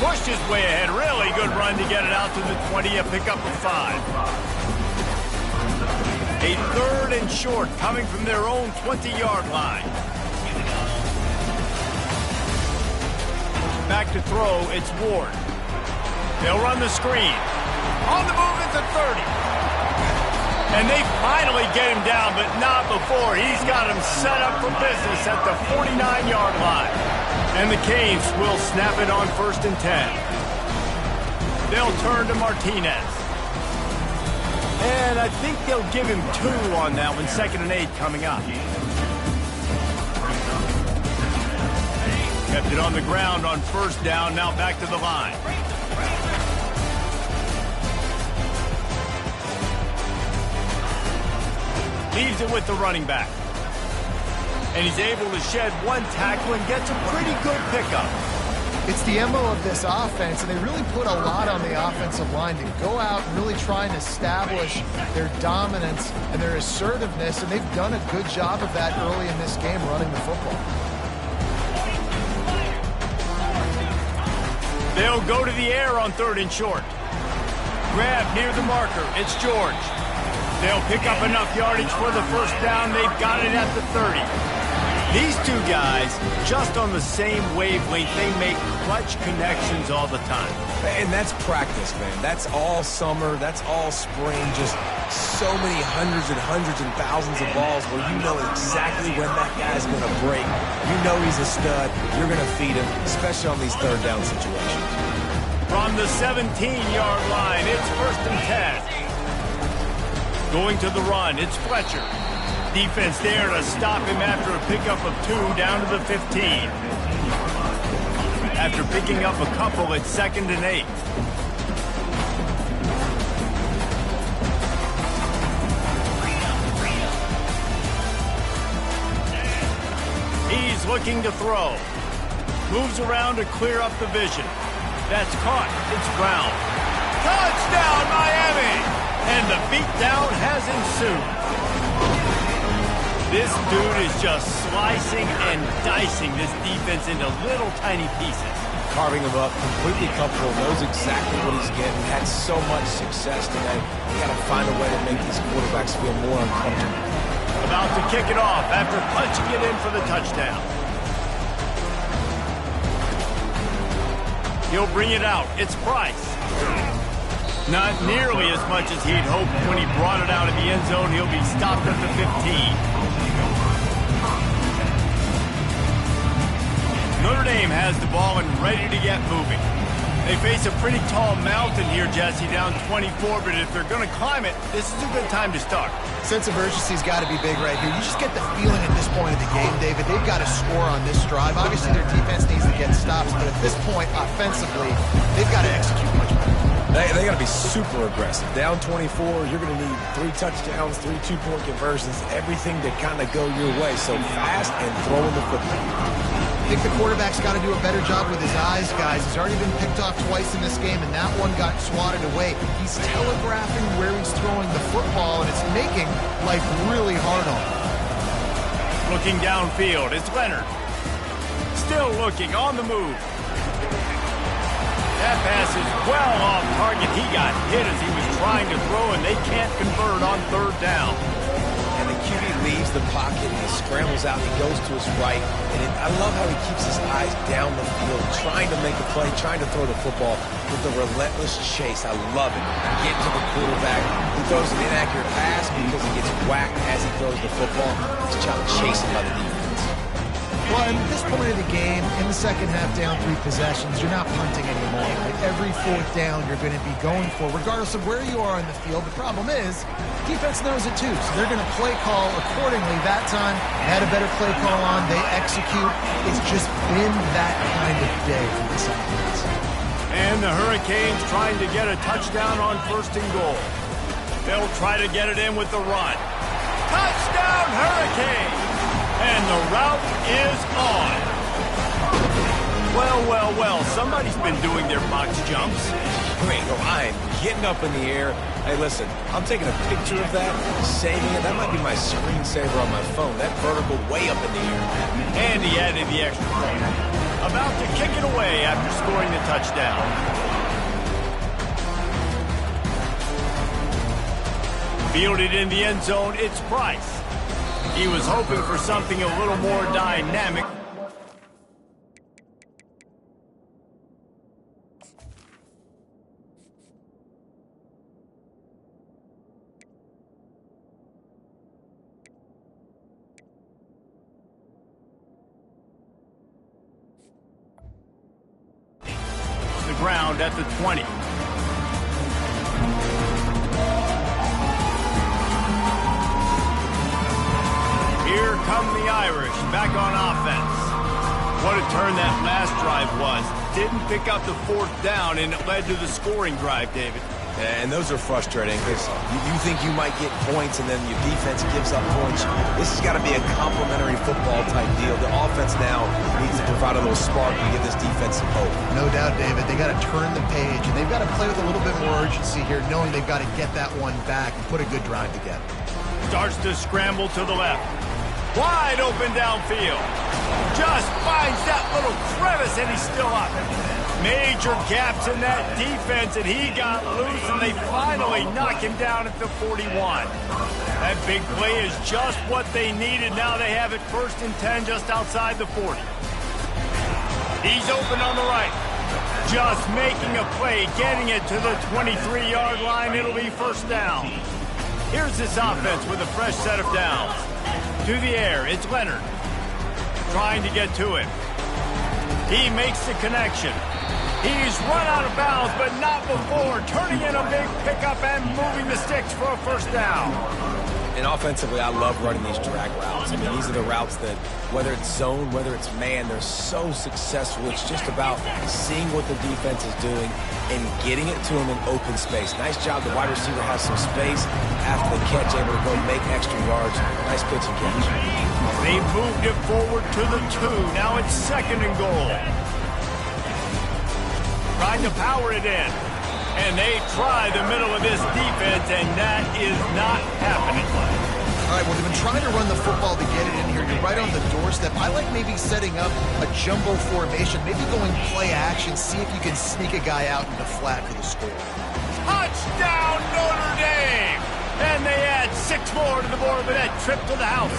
Pushed his way ahead. Really good run to get it out to the 20. A pickup of 5. A 3rd and short coming from their own 20-yard line. Back to throw. It's Ward. They'll run the screen. On the move at the 30. And they finally get him down, but not before. He's got him set up for business at the 49-yard line. And the Canes will snap it on 1st and 10. They'll turn to Martinez. And I think they'll give him 2 on that one. 2nd and 8 coming up. Kept it on the ground on first down. Now back to the line. Leaves it with the running back. And he's able to shed 1 tackle and gets a pretty good pickup. It's the MO of this offense, and they really put a lot on the offensive line to go out and really try and establish their dominance and their assertiveness, and they've done a good job of that early in this game running the football. They'll go to the air on 3rd and short. Grab near the marker. It's George. They'll pick up enough yardage for the first down. They've got it at the 30. These two guys, just on the same wavelength, they make clutch connections all the time. And that's practice, man. That's all summer. That's all spring. Just so many hundreds and thousands of balls where you know exactly when that guy's going to break. You know he's a stud. You're going to feed him, especially on these 3rd down situations. From the 17-yard line, it's 1st and 10. Going to the run, it's Fletcher. Defense there to stop him after a pickup of 2 down to the 15. After picking up a couple, it's 2nd and 8. He's looking to throw. Moves around to clear up the vision. That's caught. It's Brown. Touchdown, Miami! And the beatdown has ensued. This dude is just slicing and dicing this defense into little tiny pieces. Carving him up, completely comfortable, knows exactly what he's getting, had so much success today. You got to find a way to make these quarterbacks feel more uncomfortable. About to kick it off after punching it in for the touchdown. He'll bring it out. It's Price. Not nearly as much as he'd hoped when he brought it out of the end zone. He'll be stopped at the 15. Notre Dame has the ball and ready to get moving. They face a pretty tall mountain here, Jesse, down 24, but if they're going to climb it, this is a good time to start. Sense of urgency's got to be big right here. You just get the feeling at this point of the game, David, they've got to score on this drive. Obviously, their defense needs to get stops, but at this point, offensively, they've got to execute much better. They got to be super aggressive. Down 24, you're going to need 3 touchdowns, 3 two-point conversions, everything to kind of go your way. So fast and throwing the football. I think the quarterback's got to do a better job with his eyes, guys. He's already been picked off twice in this game, and that one got swatted away. He's telegraphing where he's throwing the football, and it's making life really hard on him. Looking downfield, it's Leonard. Still looking, on the move. That pass is well off target. He got hit as he was trying to throw, and they can't convert on third down. And the QB leaves the pocket, and he scrambles out, he goes to his right, and I love how he keeps his eyes down the field, trying to make a play, trying to throw the football with a relentless chase. I love it. Getting to the quarterback. He throws an inaccurate pass because he gets whacked as he throws the football. He's trying to chase him by the defense. Well, at this point of the game, in the second half, down 3 possessions, you're not punting anymore. Right? Every fourth down you're going to be going for, regardless of where you are in the field. The problem is, defense knows it too, so they're going to play call accordingly. That time, had a better play call on. They execute. It's just been that kind of day for this offense. And the Hurricanes trying to get a touchdown on 1st and goal. They'll try to get it in with the run. Touchdown, Hurricanes! And the route is on. Well, well, well, somebody's been doing their box jumps. Great, Ryan, getting up in the air. Hey, listen, I'm taking a picture of that, saving it. That might be my screensaver on my phone. That vertical way up in the air. And he added the extra point. About to kick it away after scoring the touchdown. Fielded in the end zone, it's Price. He was hoping for something a little more dynamic. The ground at the 20. Here come the Irish, back on offense. What a turn that last drive was. Didn't pick up the 4th down, and it led to the scoring drive, David. And those are frustrating because you think you might get points and then your defense gives up points. This has got to be a complementary football type deal. The offense now needs to provide a little spark and give this defense some hope. No doubt, David. They got to turn the page, and they've got to play with a little bit more urgency here, knowing they've got to get that one back and put a good drive together. Starts to scramble to the left. Wide open downfield. Just finds that little crevice, and he's still up. Major gaps in that defense, and he got loose, and they finally knock him down at the 41. That big play is just what they needed. Now they have it 1st and 10 just outside the 40. He's open on the right. Just making a play, getting it to the 23-yard line. It'll be 1st down. Here's this offense with a fresh set of downs. To the air, it's Leonard. Trying to get to it. He makes the connection. He's run out of bounds, but not before. Turning in a big pickup and moving the sticks for a 1st down. And offensively, I love running these drag routes. I mean, these are the routes that, whether it's zone, whether it's man, they're so successful. It's just about seeing what the defense is doing and getting it to them in open space. Nice job. The wide receiver has some space after the catch, able to go make extra yards. Nice pitch and catch. They moved it forward to the 2. Now it's 2nd and goal. Trying to power it in. And they try the middle of this defense, and that is not happening. All right, well, they've been trying to run the football to get it in here. You're right on the doorstep. I like maybe setting up a jumbo formation, maybe going play action, see if you can sneak a guy out in the flat for the score. Touchdown, Notre Dame! And they add 6 more to the board with that trip to the house.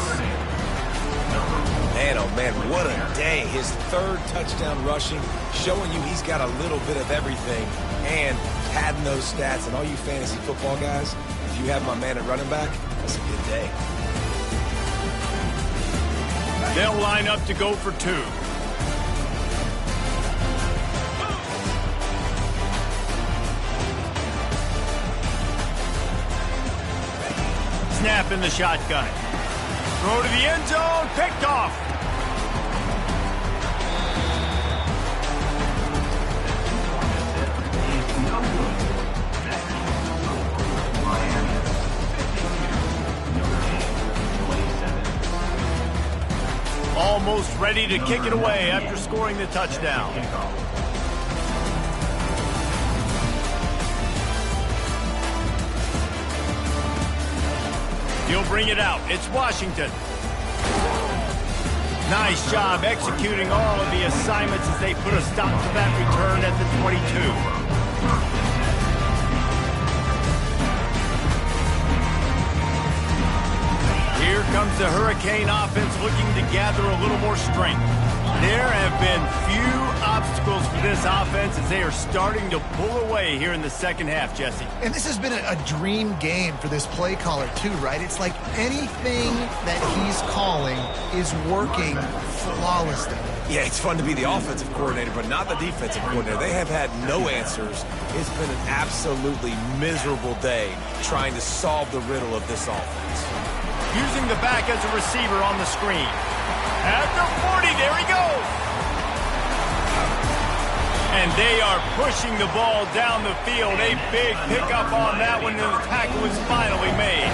Man, oh man, what a day. His 3rd touchdown rushing, showing you he's got a little bit of everything. And padding those stats, and all you fantasy football guys, if you have my man at running back, that's a good day. They'll line up to go for 2. Snap in the shotgun. Throw to the end zone, picked off. almost ready to kick it away after scoring the touchdown. He'll bring it out. It's Washington. Nice job executing all of the assignments as they put a stop to that return at the 22. Here comes the Hurricane offense looking to gather a little more strength. There have been few obstacles for this offense as they are starting to pull away here in the second half, Jesse. And this has been a dream game for this play caller too, right? It's like anything that he's calling is working flawlessly. Yeah, it's fun to be the offensive coordinator, but not the defensive coordinator. They have had no answers. It's been an absolutely miserable day trying to solve the riddle of this offense. Using the back as a receiver on the screen. At the 40, there he goes. And they are pushing the ball down the field. A big pickup on that one, and the tackle was finally made.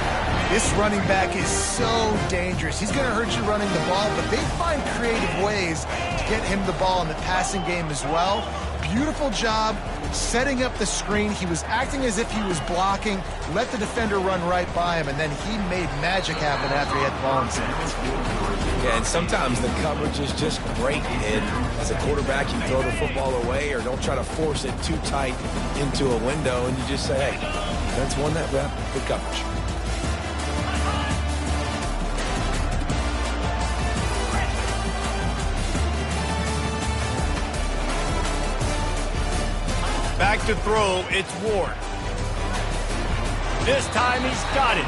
This running back is so dangerous. He's going to hurt you running the ball, but they find creative ways to get him the ball in the passing game as well. Beautiful job setting up the screen. He was acting as if he was blocking, let the defender run right by him, and then he made magic happen after he had the ball in his hands. Yeah, and sometimes the coverage is just great, Ed. As a quarterback, you throw the football away or don't try to force it too tight into a window, and you just say, hey, that's won that rep, good coverage. Back to throw, it's Ward. This time he's got it.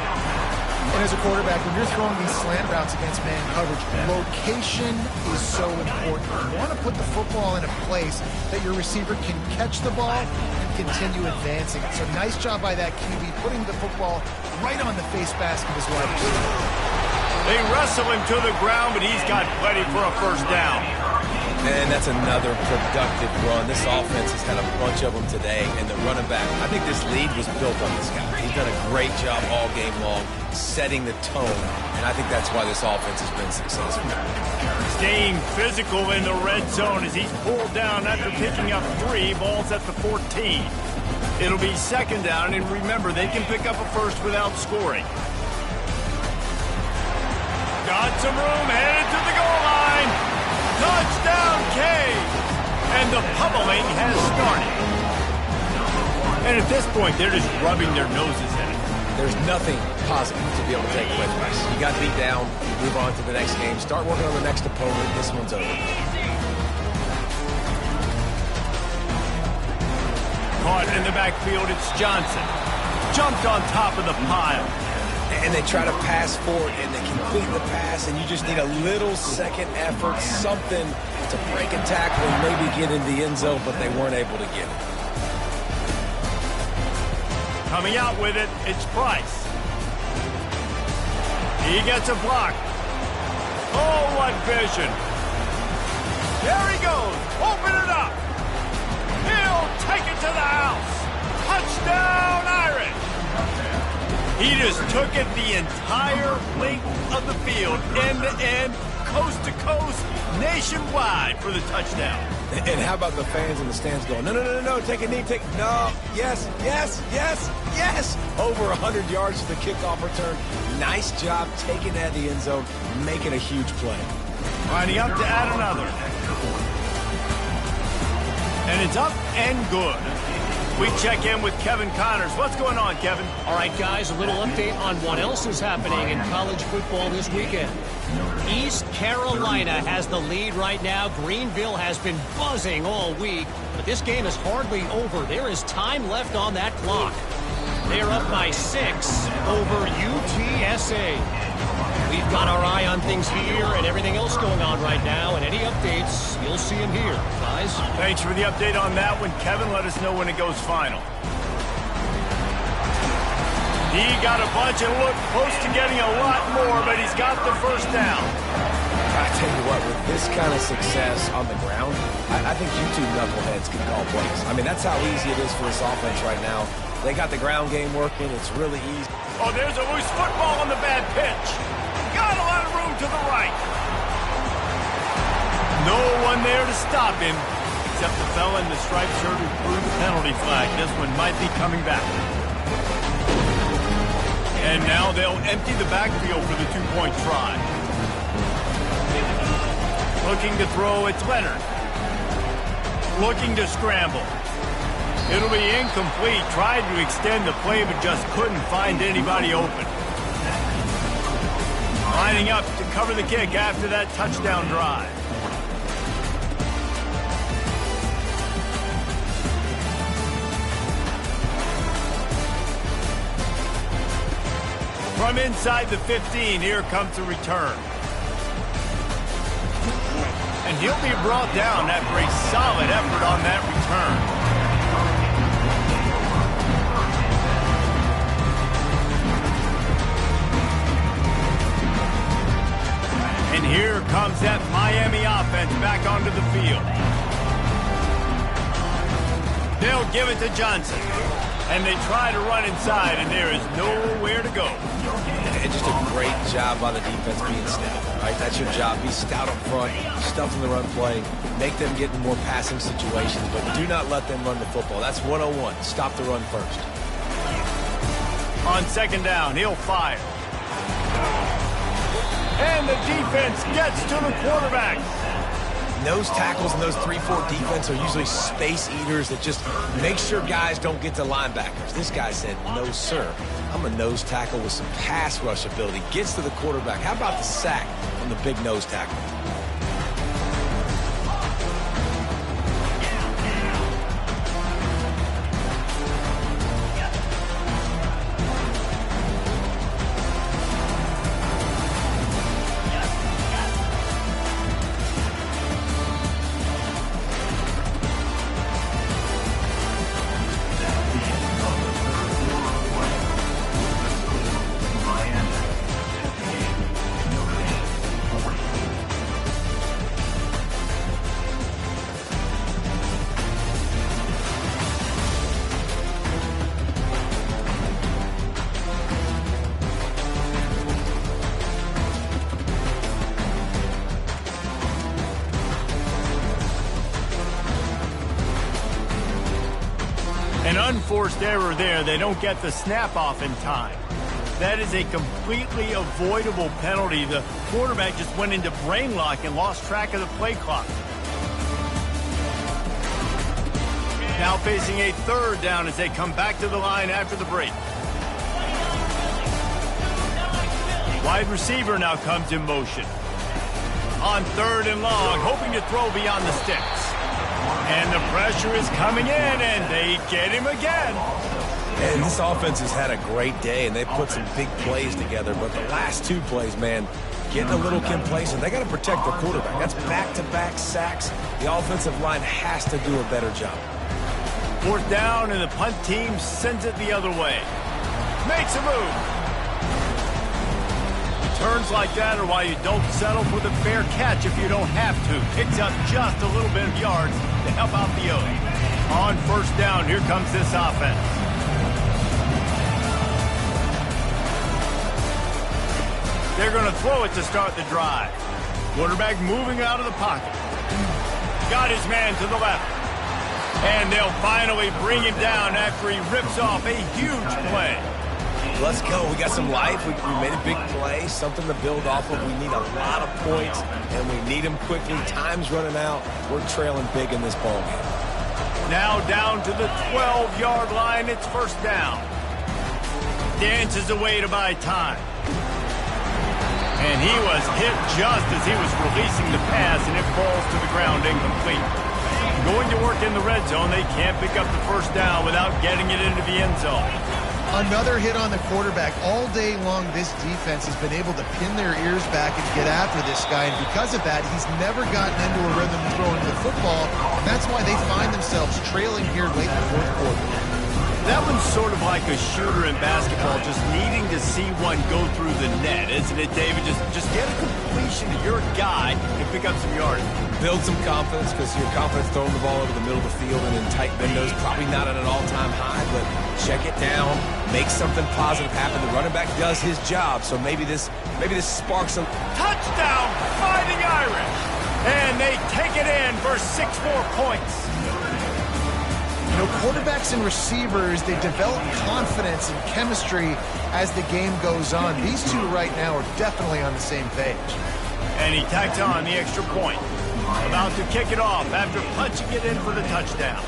And as a quarterback, when you're throwing these slant routes against man coverage, location is so important. You want to put the football in a place that your receiver can catch the ball and continue advancing. So nice job by that QB, putting the football right on the face mask of his wide receiver. They wrestle him to the ground, but he's got plenty for a first down. And that's another productive run. This offense has had a bunch of them today, and the running back, I think this lead was built on this guy. He's done a great job all game long, setting the tone, and I think that's why this offense has been successful. Staying physical in the red zone as he's pulled down after picking up 3 balls at the 14. It'll be second down, and remember, they can pick up a first without scoring. Got some room, headed to the goal line. Touchdown, Cade! And the pummeling has started. And at this point, they're just rubbing their noses in it. There's nothing positive to be able to take away from this. You got beat down, move on to the next game, start working on the next opponent. This one's over. Caught in the backfield, it's Johnson. Jumped on top of the pile. And they try to pass forward, and they complete the pass, and you just need a little second effort, something to break a tackle and maybe get in the end zone, but they weren't able to get it. Coming out with it, it's Price. He gets a block. Oh, what vision. There he goes. Open it up. He'll take it to the house. Touchdown, Irish. He just took it the entire length of the field, end-to-end, coast-to-coast, nationwide for the touchdown. And how about the fans in the stands going, no, take a knee, no, yes. Over 100 yards to the kickoff return. Nice job taking that to the end zone, making a huge play. Lining up to add another. And it's up and good. We check in with Kevin Connors. What's going on, Kevin? All right, guys, a little update on what else is happening in college football this weekend. East Carolina has the lead right now. Greenville has been buzzing all week, but this game is hardly over. There is time left on that clock. They're up by 6 over UTSA. We've got our eye on things here and everything else going on right now, and any updates, you'll see them here, guys. Thanks for the update on that one, Kevin. Let us know when it goes final. He got a bunch and looked close to getting a lot more, but he's got the first down. I tell you what, with this kind of success on the ground, I think you two knuckleheads can call plays. I mean, that's how easy it is for this offense right now. They got the ground game working. It's really easy. Oh, there's a loose football on the bad pitch. Got a lot of room to the right. stop him, except the fella in the striped shirt who threw the penalty flag. This one might be coming back. And now they'll empty the backfield for the two-point try. Looking to throw, it's Leonard. Looking to scramble. It'll be incomplete. Tried to extend the play, but just couldn't find anybody open. Lining up to cover the kick after that touchdown drive. From inside the 15, here comes the return. And he'll be brought down after a solid effort on that return. And here comes that Miami offense back onto the field. They'll give it to Johnson. And they try to run inside, and there is nowhere to go. And just a great job by the defense being stout. Right? That's your job. Be stout up front, stuff in the run play, make them get in more passing situations, but do not let them run the football. That's 101. Stop the run first. On second down, he'll fire. And the defense gets to the quarterback. Nose tackles and those 3-4 defense are usually space eaters that just make sure guys don't get to linebackers. This guy said, no, sir. I'm a nose tackle with some pass rush ability. Gets to the quarterback. How about the sack from the big nose tackle? An unforced error there. They don't get the snap off in time. That is a completely avoidable penalty. The quarterback just went into brain lock and lost track of the play clock. Now facing a third down as they come back to the line after the break. Wide receiver now comes in motion. On third and long, hoping to throw beyond the sticks. And the pressure is coming in, and they get him again. And this offense has had a great day, and they put some big plays together. But the last two plays, man, getting a little complacent. They got to protect the quarterback. That's back-to-back sacks. The offensive line has to do a better job. Fourth down, and the punt team sends it the other way. Makes a move. Turns like that are why you don't settle for the fair catch if you don't have to. Picks up just a little bit of yards to help out the O. On first down, here comes this offense. They're going to throw it to start the drive. Quarterback moving out of the pocket. Got his man to the left. And they'll finally bring him down after he rips off a huge play. Let's go. We got some life. We made a big play, something to build off of. We need a lot of points, and we need them quickly. Time's running out. We're trailing big in this ballgame. Now down to the 12-yard line. It's first down. Dances away to buy time. And he was hit just as he was releasing the pass, and it falls to the ground incomplete. Going to work in the red zone. They can't pick up the first down without getting it into the end zone. Another hit on the quarterback. All day long, this defense has been able to pin their ears back and get after this guy. And because of that, he's never gotten into a rhythm throwing the football. And that's why they find themselves trailing here late in the fourth quarter. That one's sort of like a shooter in basketball, just needing to see one go through the net, isn't it, David? Just get a completion to your guy and pick up some yards. Build some confidence, because your confidence throwing the ball over the middle of the field and in tight windows, probably not at an all-time high, but check it down, make something positive happen. The running back does his job, so maybe this sparks a touchdown, Fighting Irish. And they take it in for 6 more points. You know, quarterbacks and receivers, they develop confidence and chemistry as the game goes on. These two right now are definitely on the same page. And he tacks on the extra point. About to kick it off after punching it in for the touchdown.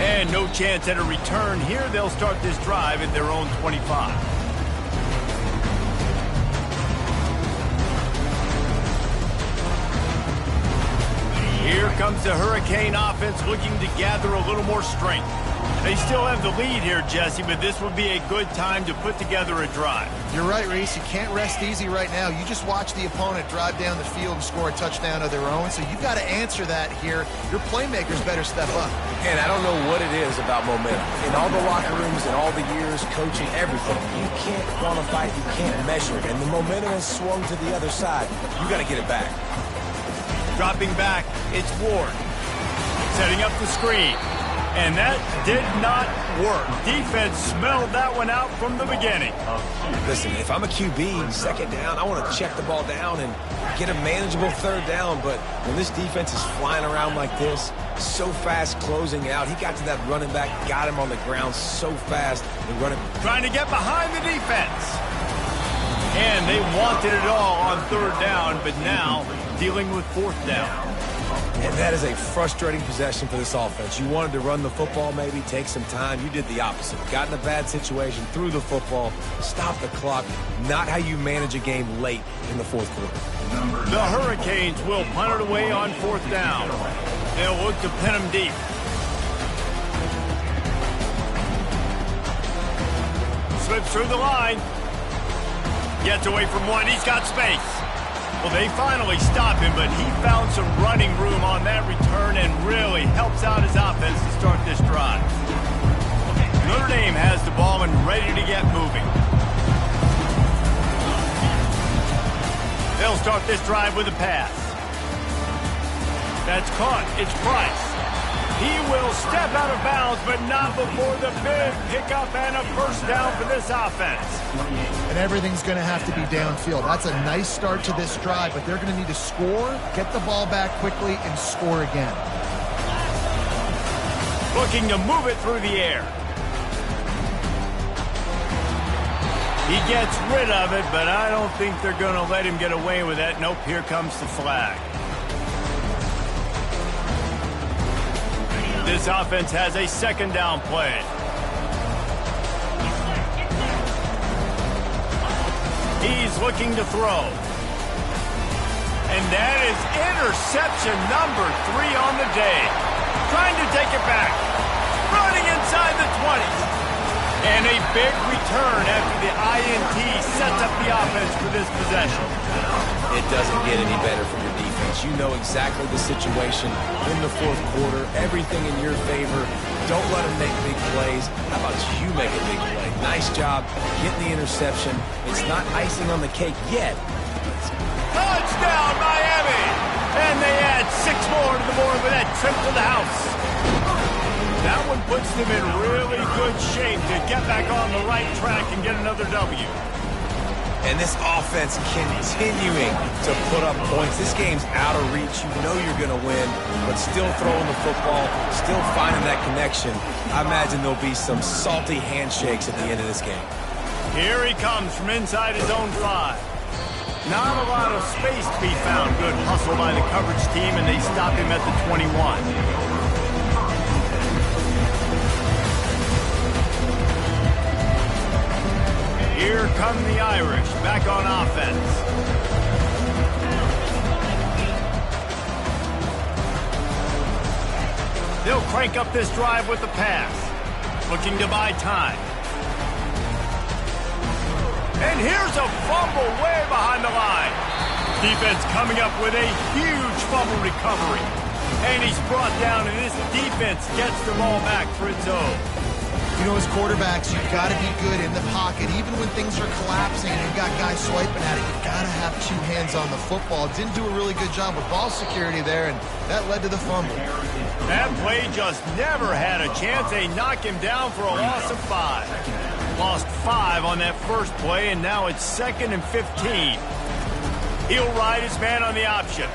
And no chance at a return here. They'll start this drive at their own 25. Here comes the Hurricane offense looking to gather a little more strength. They still have the lead here, Jesse, but this would be a good time to put together a drive. You're right, Reese. You can't rest easy right now. You just watch the opponent drive down the field and score a touchdown of their own, so you've got to answer that here. Your playmakers better step up. And I don't know what it is about momentum. In all the locker rooms and all the years coaching everything, you can't quantify it, you can't measure it. And the momentum has swung to the other side. You got to get it back. Dropping back, it's Ward. Setting up the screen. And that did not work. Defense smelled that one out from the beginning. Listen, if I'm a QB, second down, I want to check the ball down and get a manageable third down. But when this defense is flying around like this, so fast closing out, he got to that running back, got him on the ground so fast and running. Trying to get behind the defense. And they wanted it all on third down, but now dealing with fourth down. And that is a frustrating possession for this offense. You wanted to run the football, maybe take some time. You did the opposite. Got in a bad situation, threw the football, stopped the clock. Not how you manage a game late in the fourth quarter. The Hurricanes will punt it away on fourth down. They'll look to pin him deep. Slips through the line. Gets away from one. He's got space. Well, they finally stop him, but he found some running room on that return and really helps out his offense to start this drive. Notre Dame has the ball and ready to get moving. They'll start this drive with a pass. That's caught. It's Price. He will step out of bounds, but not before the big pickup and a first down for this offense. And everything's going to have to be downfield. That's a nice start to this drive, but they're going to need to score, get the ball back quickly, and score again. Looking to move it through the air. He gets rid of it, but I don't think they're going to let him get away with that. Nope, here comes the flag. This offense has a second down play. He's looking to throw. And that is interception number 3 on the day. Trying to take it back. Running inside the 20. And a big return after the INT sets up the offense for this possession. It doesn't get any better from your defense. You know exactly the situation in the fourth quarter. Everything in your favor. Don't let them make big plays. How about you make a big play? Nice job getting the interception. It's not icing on the cake yet. Touchdown, Miami! And they add 6 more to the board with that trip to the house. That one puts them in really good shape to get back on the right track and get another W. And this offense continuing to put up points. This game's out of reach. You know you're going to win, but still throwing the football, still finding that connection. I imagine there'll be some salty handshakes at the end of this game. Here he comes from inside his own 5. Not a lot of space to be found. Good hustle by the coverage team, and they stop him at the 21. Here come the Irish, back on offense. They'll crank up this drive with the pass, looking to buy time. And here's a fumble way behind the line. Defense coming up with a huge fumble recovery. And he's brought down, and this defense gets the ball back for its own. You know, as quarterbacks, you've got to be good in the pocket. Even when things are collapsing and you've got guys swiping at it, you've got to have 2 hands on the football. Didn't do a really good job with ball security there, and that led to the fumble. That play just never had a chance. They knock him down for a loss of 5. Lost 5 on that first play, and now it's 2nd and 15. He'll ride his man on the option.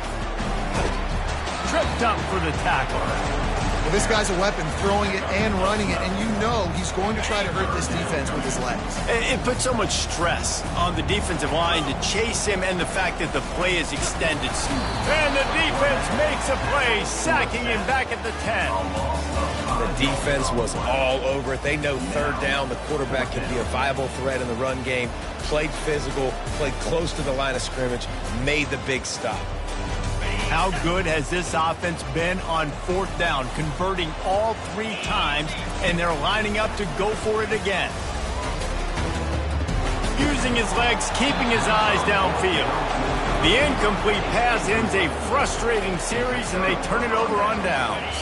Tripped up for the tackle. Well, this guy's a weapon, throwing it and running it, and you know he's going to try to hurt this defense with his legs. It puts so much stress on the defensive line to chase him and the fact that the play is extended. And the defense makes a play, sacking him back at the 10. The defense was all over it. They know third down, the quarterback can be a viable threat in the run game. Played physical, played close to the line of scrimmage, made the big stop. How good has this offense been on 4th down, converting all 3 times, and they're lining up to go for it again. Using his legs, keeping his eyes downfield. The incomplete pass ends a frustrating series, and they turn it over on downs.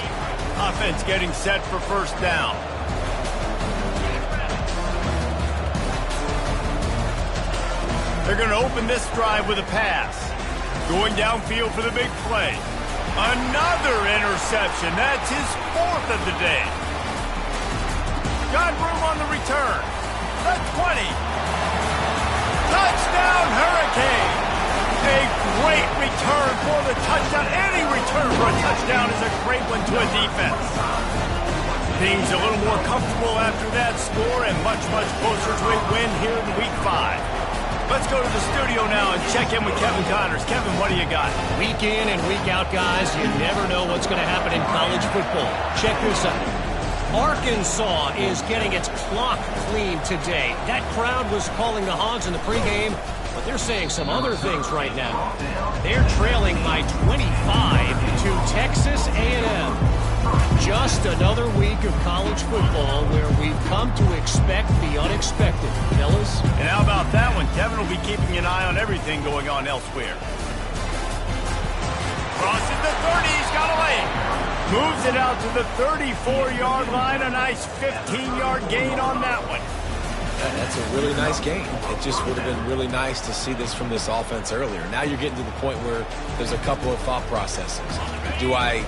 Offense getting set for 1st down. They're going to open this drive with a pass. Going downfield for the big play. Another interception. That's his 4th of the day. Got room on the return. The 20. Touchdown, Hurricane. A great return for the touchdown. Any return for a touchdown is a great one to a defense. Things a little more comfortable after that score and much, much closer to a win here in Week 5. Let's go to the studio now and check in with Kevin Connors. Kevin, what do you got? Week in and week out, guys, you never know what's going to happen in college football. Check this out. Arkansas is getting its clock cleaned today. That crowd was calling the Hogs in the pregame, but they're saying some other things right now. They're trailing by 25 to Texas A&M. Just another week of college football where we've come to expect the unexpected. Fellas? And how about that one? Kevin will be keeping an eye on everything going on elsewhere. Crosses the 30, he's got a lane. Moves it out to the 34-yard line. A nice 15-yard gain on that one. That's a really nice game. It just would have been really nice to see this from this offense earlier. Now you're getting to the point where there's a couple of thought processes. Do I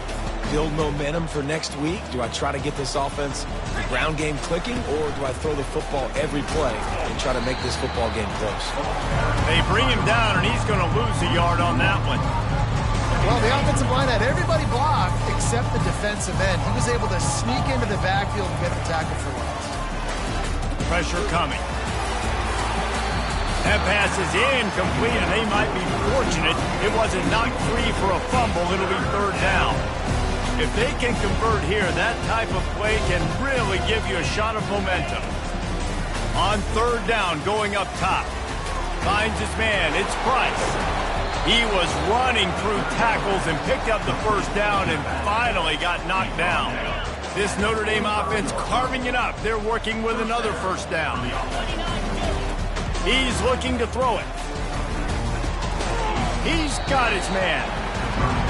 build momentum for next week? Do I try to get this offense, the ground game clicking, or do I throw the football every play and try to make this football game close? They bring him down, and he's going to lose a yard on that one. Well, the offensive line had everybody blocked except the defensive end. He was able to sneak into the backfield and get the tackle for loss. Pressure coming. That pass is incomplete, and they might be fortunate it wasn't knocked free for a fumble. It'll be 3rd down. If they can convert here, that type of play can really give you a shot of momentum. On 3rd down, going up top. Finds his man. It's Price. He was running through tackles and picked up the 1st down and finally got knocked down. This Notre Dame offense carving it up. They're working with another 1st down. He's looking to throw it. He's got his man.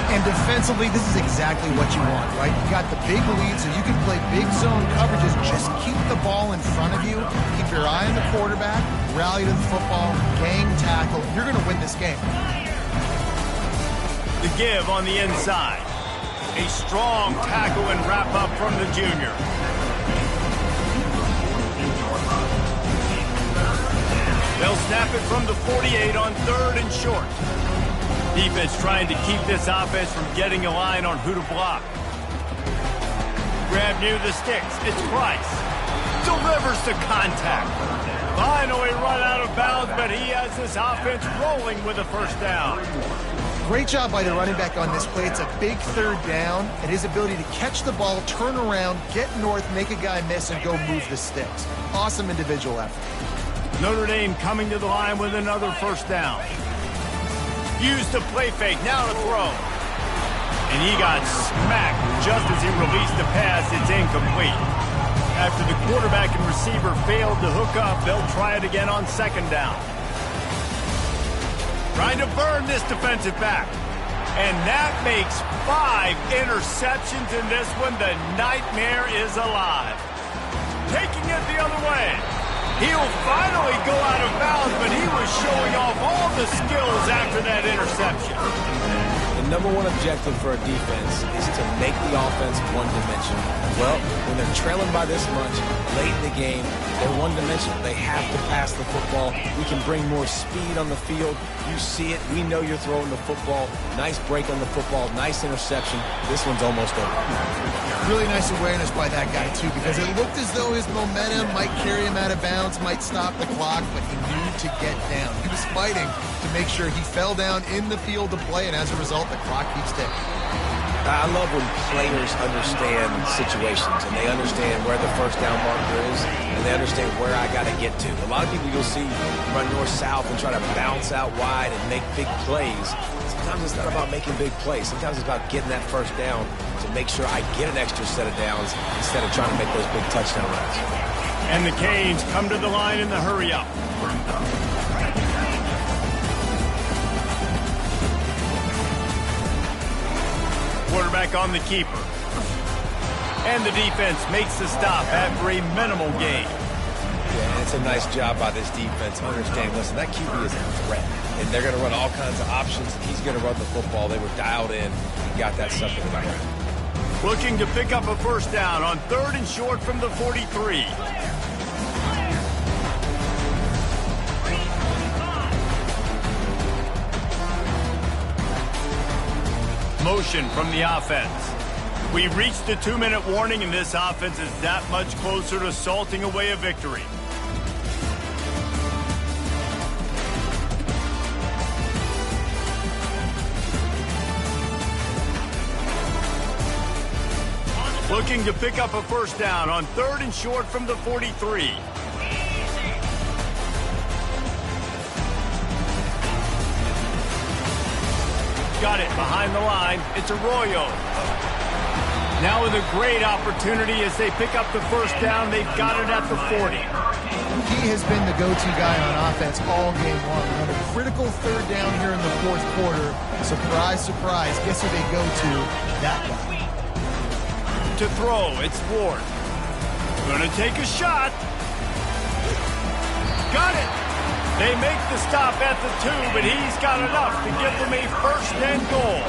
And defensively, this is exactly what you want, right? You got the big lead, so you can play big zone coverages. Just keep the ball in front of you. Keep your eye on the quarterback. Rally to the football. Gang tackle. You're going to win this game. The give on the inside. A strong tackle and wrap up from the junior. They'll snap it from the 48 on 3rd and short. Defense trying to keep this offense from getting a line on who to block. Grab near the sticks. It's Price. Delivers to contact. Finally run out of bounds, but he has this offense rolling with a 1st down. Great job by the running back on this play. It's a big 3rd down, and his ability to catch the ball, turn around, get north, make a guy miss, and go move the sticks. Awesome individual effort. Notre Dame coming to the line with another 1st down. Used the play fake, now to throw. And he got smacked just as he released the pass. It's incomplete. After the quarterback and receiver failed to hook up, they'll try it again on 2nd down. Trying to burn this defensive back. And that makes 5 interceptions in this one. The nightmare is alive. Taking it the other way. He'll finally go out of bounds, but he was showing off all the skills after that interception. And number one objective for a defense is to make the offense one-dimensional. Well, when they're trailing by this much late in the game, they're one-dimensional. They have to pass the football. We can bring more speed on the field. You see it. We know you're throwing the football. Nice break on the football. Nice interception. This one's almost over. Really nice awareness by that guy, too, because it looked as though his momentum might carry him out of bounds, might stop the clock, but he knew to get down. He was fighting to make sure he fell down in the field to play, and as a result, the clock keeps ticking. I love when players understand situations and they understand where the first down marker is and they understand where I got to get to. A lot of people you'll see run north-south and try to bounce out wide and make big plays. Sometimes it's not about making big plays. Sometimes it's about getting that first down to make sure I get an extra set of downs instead of trying to make those big touchdown runs. And the Canes come to the line in the hurry-up. Quarterback on the keeper. And the defense makes the stop after a minimal gain. Yeah, it's a nice job by this defense. Understand, listen, that QB is a threat. And they're going to run all kinds of options. And he's going to run the football. They were dialed in and got that stuff in the back. Looking to pick up a first down on 3rd and short from the 43. Motion from the offense. We reached the 2-minute warning, and this offense is that much closer to salting away a victory. Looking to pick up a first down on 3rd and short from the 43. Got it behind the line. It's Arroyo. Now with a great opportunity as they pick up the first down. They've got it at the 40. He has been the go-to guy on offense all game long. On a critical 3rd down here in the 4th quarter. Surprise, surprise. Guess who they go to? That guy. To throw, it's Ward. Gonna take a shot. Got it. They make the stop at the 2, but he's got enough to give them a 1st and goal.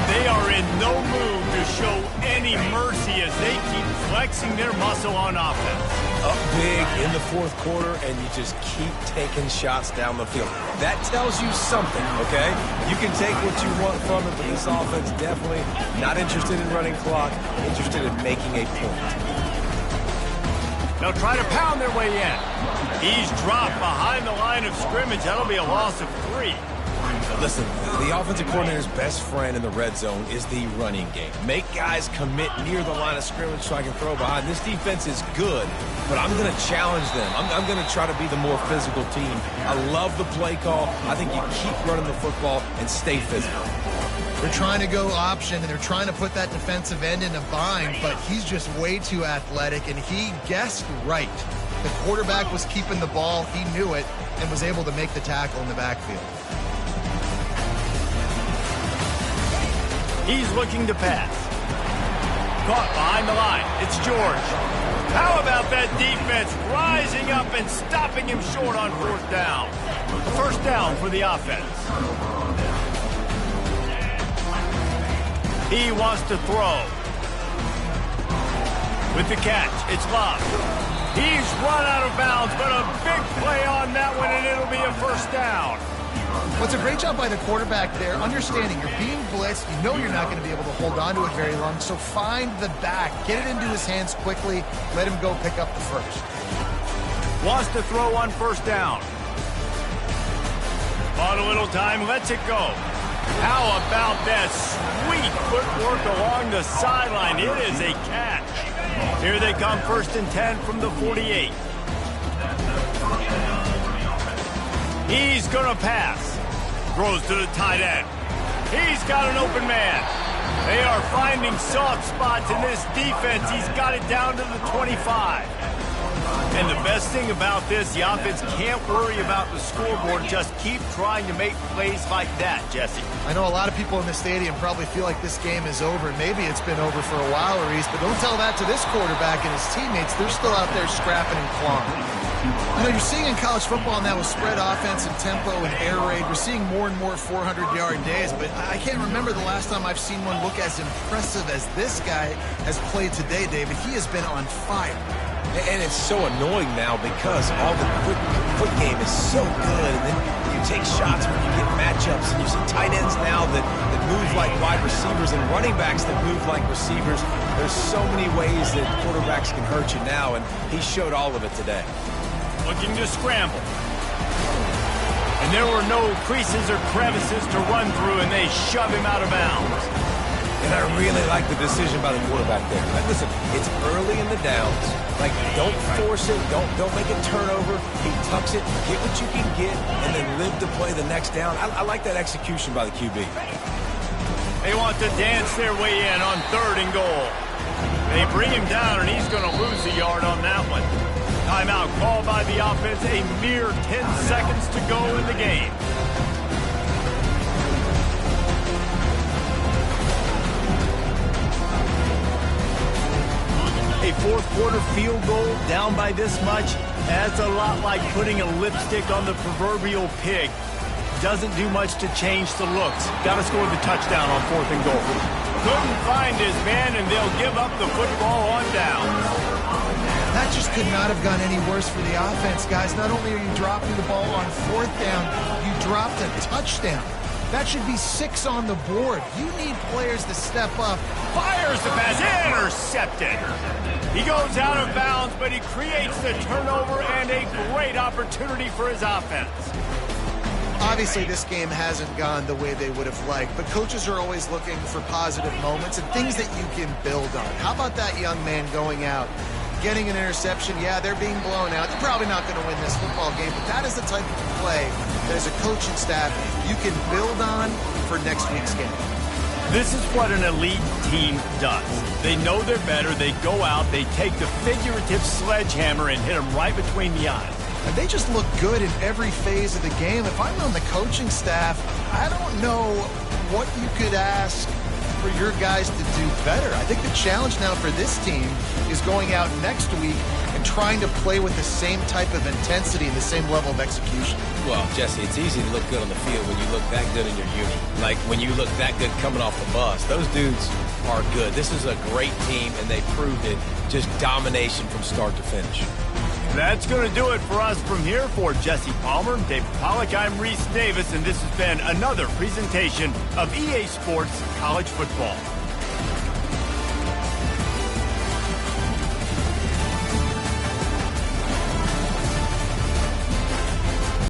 They are in no mood to show any mercy as they keep flexing their muscle on offense. Up big in the 4th quarter, and you just keep taking shots down the field. That tells you something, okay? You can take what you want from it, but this offense definitely not interested in running clock, interested in making a point. They'll try to pound their way in. He's dropped behind the line of scrimmage. That'll be a loss of 3. Listen, the offensive coordinator's best friend in the red zone is the running game. Make guys commit near the line of scrimmage so I can throw behind. This defense is good, but I'm going to challenge them. I'm going to try to be the more physical team. I love the play call. I think you keep running the football and stay physical. They're trying to go option, and they're trying to put that defensive end in a bind, but he's just way too athletic, and he guessed right. The quarterback was keeping the ball. He knew it and was able to make the tackle in the backfield. He's looking to pass. Caught behind the line. It's George. How about that defense rising up and stopping him short on 4th down? A 1st down for the offense. He wants to throw. With the catch, it's Love. He's run out of bounds, but a big play on that one, and it'll be a 1st down. What's a great job by the quarterback there, understanding you're being blitzed, you know you're not going to be able to hold on to it very long, so find the back, get it into his hands quickly, let him go pick up the 1st. Wants to throw on 1st down. On a little time, lets it go. How about that sweet footwork along the sideline? It is a catch. Here they come, 1st and 10 from the 48. He's going to pass. Throws to the tight end. He's got an open man. They are finding soft spots in this defense. He's got it down to the 25. And the best thing about this, the offense can't worry about the scoreboard. Just keep trying to make plays like that, Jesse. I know a lot of people in the stadium probably feel like this game is over. Maybe it's been over for a while, Reese, but don't tell that to this quarterback and his teammates. They're still out there scrapping and clawing. You know, you're seeing in college football now with spread offense and tempo and air raid, we're seeing more and more 400-yard days, but I can't remember the last time I've seen one look as impressive as this guy has played today, David. He has been on fire. And it's so annoying now because all the quick game is so good, and then you take shots when you get matchups, and you see tight ends now that move like wide receivers and running backs that move like receivers. There's so many ways that quarterbacks can hurt you now, and he showed all of it today. Looking to scramble. And there were no creases or crevices to run through, and they shove him out of bounds. And I really like the decision by the quarterback there. Like, listen, it's early in the downs. Like, don't force it. Don't make a turnover. He tucks it, get what you can get, and then live to play the next down. I like that execution by the QB. They want to dance their way in on 3rd and goal. They bring him down, and he's going to lose a yard on that one. Timeout called by the offense. A mere 10 seconds to go in the game. A fourth-quarter field goal down by this much, that's a lot like putting a lipstick on the proverbial pig. Doesn't do much to change the looks. Got to score the touchdown on 4th and goal. Couldn't find his man, and they'll give up the football on down. That just could not have gone any worse for the offense, guys. Not only are you dropping the ball on 4th down, you dropped a touchdown. That should be 6 on the board. You need players to step up. Fires the pass, intercepted. He goes out of bounds, but he creates the turnover and a great opportunity for his offense. Obviously, this game hasn't gone the way they would have liked, but coaches are always looking for positive moments and things that you can build on. How about that young man going out, getting an interception? Yeah, they're being blown out. They're probably not going to win this football game, but that is the type of play that as a coaching staff you can build on for next week's game. This is what an elite team does. They know they're better. They go out, they take the figurative sledgehammer and hit them right between the eyes. And they just look good in every phase of the game. If I'm on the coaching staff, I don't know what you could ask for your guys to do better. I think the challenge now for this team is going out next week and trying to play with the same type of intensity and the same level of execution. Well, Jesse, it's easy to look good on the field when you look that good in your uni. Like when you look that good coming off the bus. Those dudes are good. This is a great team, and they proved it. Just domination from start to finish. That's going to do it for us from here. For Jesse Palmer, David Pollack, I'm Reese Davis, and this has been another presentation of EA Sports College Football.